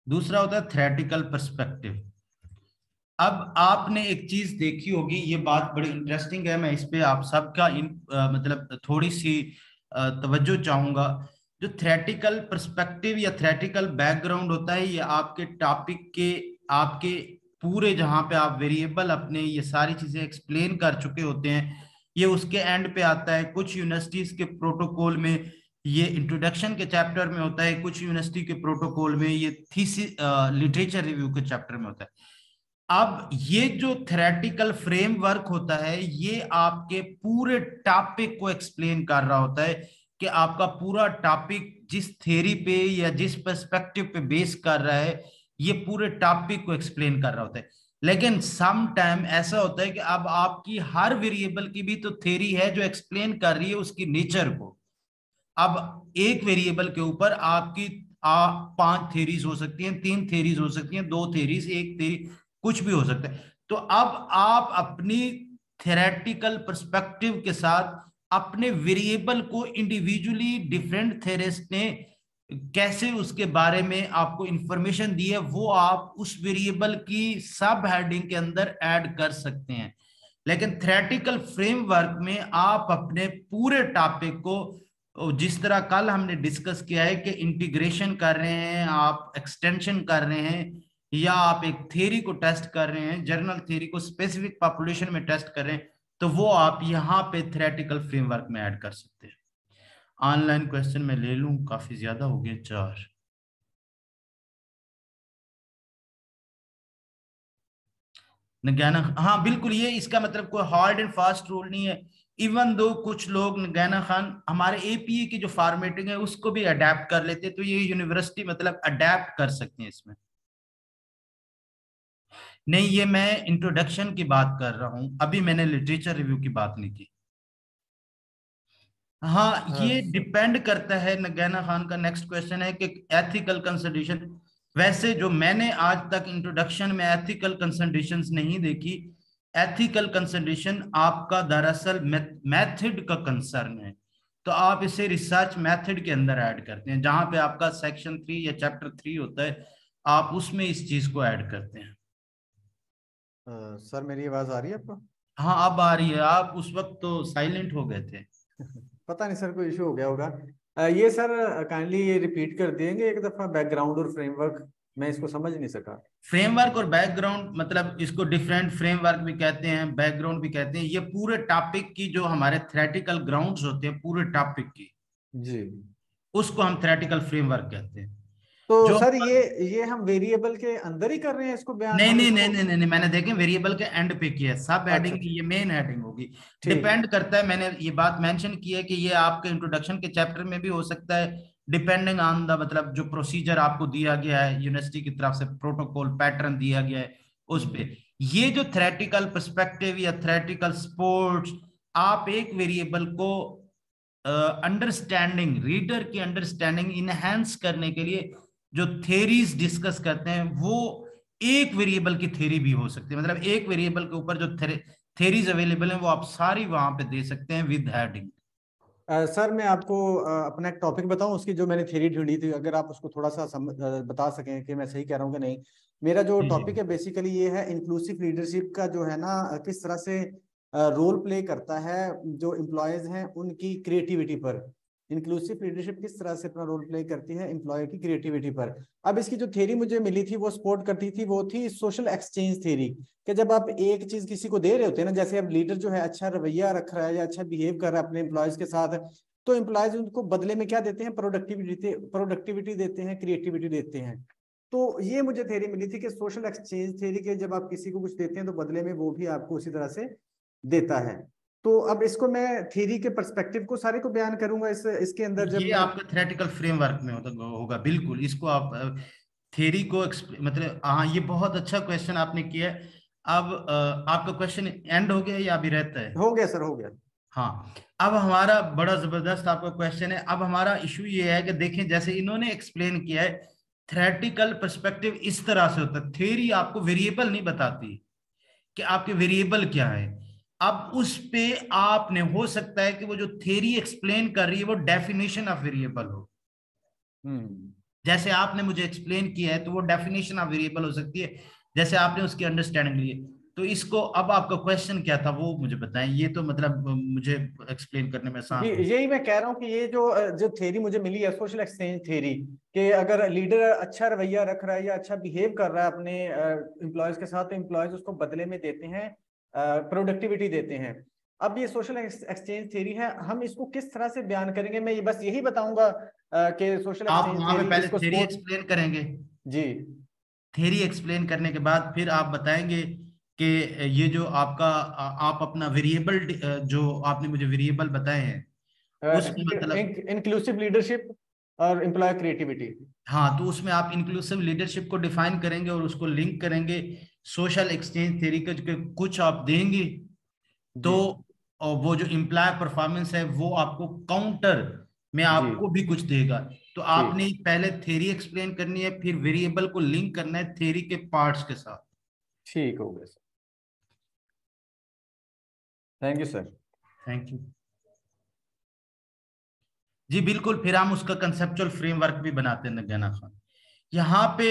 दूसरा होता है थ्योरेटिकल पर्सपेक्टिव। अब आपने एक चीज देखी होगी, ये बात बड़ी इंटरेस्टिंग है, मैं इस पे आप सबका मतलब थोड़ी सी तवज्जो चाहूंगा। जो थ्योरेटिकल पर्सपेक्टिव या थ्योरेटिकल बैकग्राउंड होता है, ये आपके टॉपिक के, आपके पूरे जहां पे आप वेरिएबल अपने ये सारी चीजें एक्सप्लेन कर चुके होते हैं, ये उसके एंड पे आता है। कुछ यूनिवर्सिटीज के प्रोटोकॉल में ये इंट्रोडक्शन के चैप्टर में होता है, कुछ यूनिवर्सिटी के प्रोटोकॉल में ये थीसिस लिटरेचर रिव्यू के चैप्टर में होता है। अब ये जो थ्योरेटिकल फ्रेमवर्क होता है ये आपके पूरे टॉपिक को एक्सप्लेन कर रहा होता है कि आपका पूरा टॉपिक जिस थ्योरी पे या जिस पर्सपेक्टिव पे बेस कर रहा है, ये पूरे टॉपिक को एक्सप्लेन कर रहा होता है। लेकिन सम टाइम ऐसा होता है कि अब आपकी हर वेरिएबल की भी तो थ्योरी है जो एक्सप्लेन कर रही है उसकी नेचर को। अब एक वेरिएबल के ऊपर आपकी 5 थ्योरीज हो सकती हैं, 3 थ्योरीज हो सकती हैं, 2 थ्योरीज, 1 थ्योरी, कुछ भी हो सकता है। तो अब आप अपनी थ्योरेटिकल पर्सपेक्टिव के साथ अपने वेरिएबल को इंडिविजुअली डिफरेंट थ्योरिस्ट ने कैसे उसके बारे में आपको इंफॉर्मेशन दी है वो आप उस वेरिएबल की सब हेडिंग के अंदर ऐड कर सकते हैं। लेकिन थ्योरेटिकल फ्रेमवर्क में आप अपने पूरे टॉपिक को, जिस तरह कल हमने डिस्कस किया है कि इंटीग्रेशन कर रहे हैं, आप एक्सटेंशन कर रहे हैं, या आप एक थ्योरी को टेस्ट कर रहे हैं, जर्नल थ्योरी को स्पेसिफिक पॉपुलेशन में टेस्ट कर रहे हैं, तो वो आप यहाँ पे थ्योरेटिकल फ्रेमवर्क में ऐड कर सकते हैं। ऑनलाइन क्वेश्चन में ले लूं, काफी ज्यादा हो गए 4। नगैना, हाँ बिल्कुल, ये इसका मतलब कोई हार्ड एंड फास्ट रूल नहीं है। इवन दो कुछ लोग, नगैना खान, हमारे एपीए की जो फॉर्मेटिंग है उसको भी अडेप्ट कर लेते, तो ये यूनिवर्सिटी मतलब अडेप्ट कर सकते हैं इसमें। नहीं, ये मैं इंट्रोडक्शन की बात कर रहा हूं, अभी मैंने लिटरेचर रिव्यू की बात नहीं की। हाँ, ये डिपेंड करता है। नगैना खान का नेक्स्ट क्वेश्चन है कि एथिकल कंसिडरेशन, वैसे जो मैंने आज तक इंट्रोडक्शन में एथिकल कंसिडरेशंस नहीं देखी। एथिकल कंसिडरेशन आपका दरअसल मेथड का कंसर्न है, तो आप इसे रिसर्च मेथड के अंदर ऐड करते हैं, जहां पे आपका सेक्शन 3 या चैप्टर 3 होता है, आप उसमें इस चीज को ऐड करते हैं। सर मेरी आवाज आ रही है आपको? हाँ अब आ रही है, आप उस वक्त तो साइलेंट हो गए थे। पता नहीं सर, कोई इशू हो गया होगा। ये सर काइंडली ये रिपीट कर देंगे एक दफा, बैकग्राउंड और फ्रेमवर्क, मैं इसको समझ नहीं सका। फ्रेमवर्क और बैकग्राउंड मतलब इसको डिफरेंट फ्रेमवर्क भी कहते हैं, बैकग्राउंड भी कहते हैं। ये पूरे टॉपिक की जो हमारे थ्योरेटिकल ग्राउंड्स होते हैं पूरे टॉपिक की जी, उसको हम थ्योरेटिकल फ्रेमवर्क कहते हैं। तो जो सर ये हम वेरिएबल के अंदर ही कर रहे हैं इसको बयान? नहीं नहीं नहीं नहीं नहीं, मैंने देखें वेरिएबल के एंड पे किया है, सब हेडिंग अच्छा, ये मेन हेडिंग होगी। ठीक, डिपेंड करता है, मैंने ये बात मेंशन की है कि ये आपके इंट्रोडक्शन के चैप्टर में भी हो सकता है, डिपेंडिंग ऑन द मतलब जो प्रोसीजर आपको दिया गया है यूनिवर्सिटी की तरफ से, प्रोटोकॉल पैटर्न दिया गया है उस पे। ये जो थ्योरेटिकल पर्सपेक्टिव या थ्योरेटिकल स्पोर्ट्स, आप एक वेरिएबल को अंडरस्टैंडिंग, रीडर की अंडरस्टैंडिंग इनहेंस करने के लिए जो थ्योरीज डिस्कस करते हैं, वो एक वेरिएबल की थ्योरी भी हो सकती है। मतलब एक वेरिएबल के ऊपर जो थेरीज अवेलेबल हैं, वो आप सारी वहां पे दे सकते हैं विद हेडिंग। सर मैं आपको अपना एक टॉपिक बताऊं, उसकी जो मैंने थ्योरी ढूंढी थी, अगर आप उसको थोड़ा सा बता सकें कि मैं सही कह रहा हूँ कि नहीं। मेरा जो जी टॉपिक है बेसिकली ये है इंक्लूसिव लीडरशिप का जो है ना, किस तरह से रोल प्ले करता है जो एम्प्लॉयज हैं उनकी क्रिएटिविटी पर। इंक्लूसिव लीडरशिप किस तरह से अपना रोल प्ले करती है एम्प्लॉय की क्रिएटिविटी पर। अब इसकी जो थ्योरी मुझे मिली थी वो सपोर्ट करती थी, वो थी सोशल एक्सचेंज थ्योरी। कि जब आप एक चीज किसी को दे रहे होते हैं ना, जैसे अब लीडर जो है अच्छा रवैया रख रहा है या अच्छा बिहेव कर रहा है अपने एम्प्लॉयज के साथ, तो एम्प्लॉयज उनको बदले में क्या देते हैं, प्रोडक्टिविटी देते हैं, क्रिएटिविटी देते हैं। तो ये मुझे थ्योरी मिली थी कि सोशल एक्सचेंज थ्योरी के जब आप किसी को कुछ देते हैं तो बदले में वो भी आपको उसी तरह से देता है। तो अब इसको मैं थ्योरी के पर्सपेक्टिव को सारे को बयान करूंगा इसके अंदर जब ये मैं। आपका थ्योरेटिकल फ्रेमवर्क में होगा बिल्कुल। इसको आप थ्योरी को मतलब हाँ, ये बहुत अच्छा क्वेश्चन आपने किया है। अब आपका क्वेश्चन एंड हो गया या अभी रहता है? हो गया सर, हो गया। हाँ, अब हमारा बड़ा जबरदस्त आपका क्वेश्चन है। अब हमारा इशू ये है कि देखें, जैसे इन्होंने एक्सप्लेन किया है, थ्योरेटिकल पर्सपेक्टिव इस तरह से होता है। थ्योरी आपको वेरिएबल नहीं बताती कि आपके वेरिएबल क्या है। अब उस पे आपने, हो सकता है कि वो जो थ्योरी एक्सप्लेन कर रही है वो डेफिनेशन ऑफ वेरिएबल हो। जैसे आपने मुझे एक्सप्लेन किया है तो वो डेफिनेशन ऑफ वेरिएबल हो सकती है, जैसे आपने उसकी अंडरस्टैंडिंग ली है। तो इसको, अब आपका क्वेश्चन क्या था वो मुझे बताएं। ये तो मतलब मुझे एक्सप्लेन करने में आसान हो। यही मैं कह रहा हूँ कि ये जो थ्योरी मुझे मिली है सोशल एक्सचेंज थ्योरी, कि अगर लीडर अच्छा रवैया रख रहा है या अच्छा बिहेव कर रहा है अपने एम्प्लॉयज के साथ, तो एम्प्लॉयज उसको बदले में देते हैं, प्रोडक्टिविटी देते हैं। अब ये सोशल एक्सचेंज थ्योरी है, हम इसको किस तरह से बयान करेंगे, मैं ये बस यही बताऊंगा कि सोशल आप एक्सचेंज वहां पे थ्योरी पहले इसको थ्योरी सपोर्ट। एक्सप्लेन करेंगे। जी। थ्योरी एक्सप्लेन करने के बाद फिर आप बताएंगे कि ये जो आपका आप अपना वेरिएबल, जो आपने मुझे वेरिएबल बताए हैं उसमें मतलब, इंक्लूसिव लीडरशिप और एम्प्लॉय क्रिएटिविटी। हाँ, तो उसमें आप इंक्लूसिव लीडरशिप को डिफाइन करेंगे और उसको लिंक करेंगे सोशल एक्सचेंज थ्योरी के कुछ आप देंगे। तो जी वो जो इम्प्लॉय परफॉर्मेंस है वो आपको काउंटर में जी। आपको भी कुछ देगा। तो ठीक, आपने पहले थ्योरी एक्सप्लेन करनी है, फिर वेरिएबल को लिंक करना है थ्योरी के पार्ट्स के साथ। ठीक हो गया sir. Thank you sir. Thank you जी। बिल्कुल, फिर हम उसका कंसेप्चुअल फ्रेमवर्क भी बनाते हैं गना खान। यहाँ पे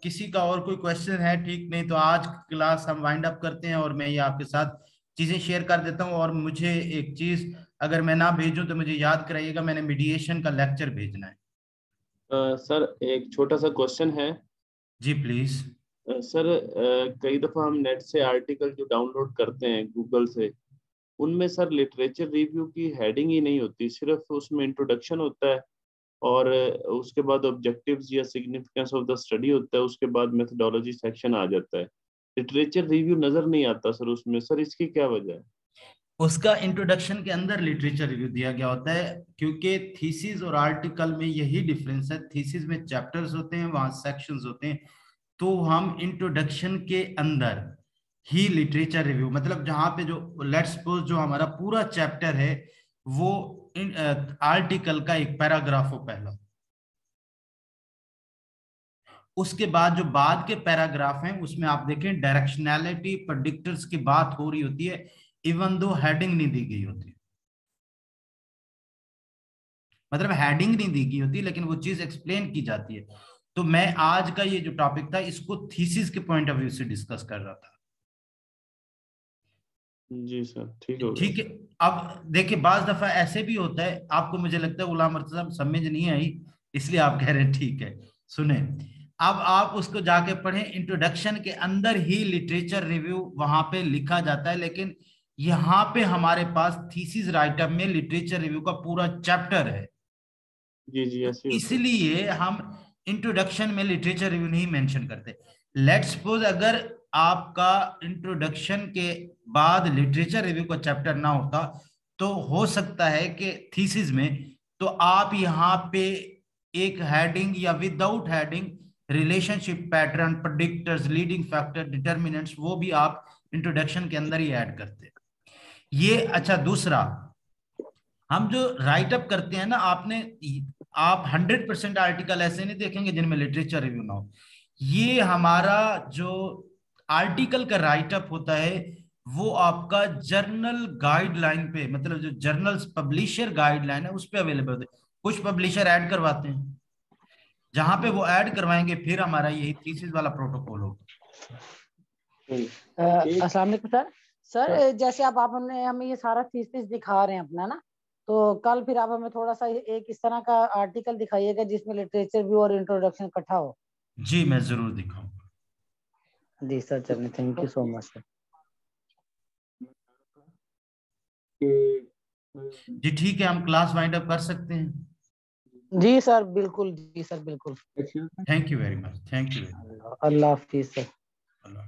किसी का और कोई क्वेश्चन है? ठीक, नहीं तो आज क्लास हम वाइंड अप करते हैं और मैं ये आपके साथ चीजें शेयर कर देता हूँ। और मुझे एक चीज, अगर मैं ना भेजूं तो मुझे याद कराइएगा, मैंने मीडिएशन का लेक्चर भेजना है। सर एक छोटा सा क्वेश्चन है। जी प्लीज। सर कई दफ़ा हम नेट से आर्टिकल जो डाउनलोड करते हैं गूगल से, उनमें सर लिटरेचर रिव्यू की हेडिंग ही नहीं होती, सिर्फ उसमें इंट्रोडक्शन होता है और उसके बाद ऑब्जेक्टिव्स या सिग्निफिकेंस ऑफ द स्टडी होता है, उसके बाद मेथोडोलॉजी सेक्शन आ जाता है। लिटरेचर रिव्यू नज़र नहीं आता सर उसमें। सर इसकी क्या वजह है? उसका इंट्रोडक्शन के अंदर लिटरेचर रिव्यू दिया गया होता है, क्योंकि थीसिस और आर्टिकल में यही डिफरेंस है। थीसिस में चैप्टर्स होते हैं, वहां सेक्शंस होते हैं। तो हम इंट्रोडक्शन के अंदर ही लिटरेचर रिव्यू, मतलब जहां पे जो, लेट्स सपोज जो हमारा पूरा चैप्टर है वो आर्टिकल का एक पैराग्राफ हो पहला, उसके बाद जो बाद के पैराग्राफ हैं उसमें आप देखें डायरेक्शनैलिटी प्रेडिक्टर्स की बात हो रही होती है, इवन दो हेडिंग नहीं दी गई होती। मतलब हेडिंग नहीं दी गई होती लेकिन वो चीज एक्सप्लेन की जाती है। तो मैं आज का ये जो टॉपिक था इसको थीसिस के पॉइंट ऑफ व्यू से डिस्कस कर रहा था। जी सर, ठीक हो गया। ठीक है। अब देखिए, बाज दफा ऐसे भी होता है, आपको मुझे लगता है गुलाम मर्तजा समझ नहीं आई इसलिए आप कह रहे हैं, ठीक है सुने। अब आप उसको जाके पढ़ें, इंट्रोडक्शन के अंदर ही लिटरेचर रिव्यू वहां पे लिखा जाता है, लेकिन यहाँ पे हमारे पास थीसिस राइटअप में लिटरेचर रिव्यू का पूरा चैप्टर है। जी जी, तो ऐसे ही होता है। इसलिए हम इंट्रोडक्शन में लिटरेचर रिव्यू नहीं मेंशन करते। लेट्स सपोज अगर आपका इंट्रोडक्शन के बाद लिटरेचर रिव्यू का चैप्टर ना होता तो हो सकता है कि थीसिस में तो आप यहाँ पे एक हेडिंग या without heading relationship pattern, predictors, leading factor, determinants, वो भी आप इंट्रोडक्शन के अंदर ही ऐड करते। ये अच्छा। दूसरा, हम जो राइटअप करते हैं ना, आप 100% आर्टिकल ऐसे नहीं देखेंगे जिनमें लिटरेचर रिव्यू ना हो। ये हमारा जो आर्टिकल का राइटअप होता है वो आपका जर्नल गाइडलाइन पे, मतलब जो जर्नल पब्लिशर गाइडलाइन है उस पे अवेलेबल होते हैं। कुछ पब्लिशर ऐड करवाते हैं, जहां पे वो ऐड करवाएंगे फिर हमारा यही थीसिस वाला प्रोटोकॉल होगा। अस्सलाम वालेकुम सर। जैसे आप हमने हमें ये सारा थीसिस दिखा रहे हैं अपना ना, तो कल फिर आप हमें थोड़ा सा एक इस तरह का आर्टिकल दिखाइएगा जिसमें लिटरेचर व्यू और इंट्रोडक्शन इकट्ठा हो। जी मैं जरूर दिखाऊंगा। जी सर, चलिए, thank you so much sir. जी ठीक है, हम क्लास वाइंड अप कर सकते हैं। जी सर बिल्कुल, जी सर बिल्कुल। Thank you very much, thank you very much. Allah Hafiz sir. Allah.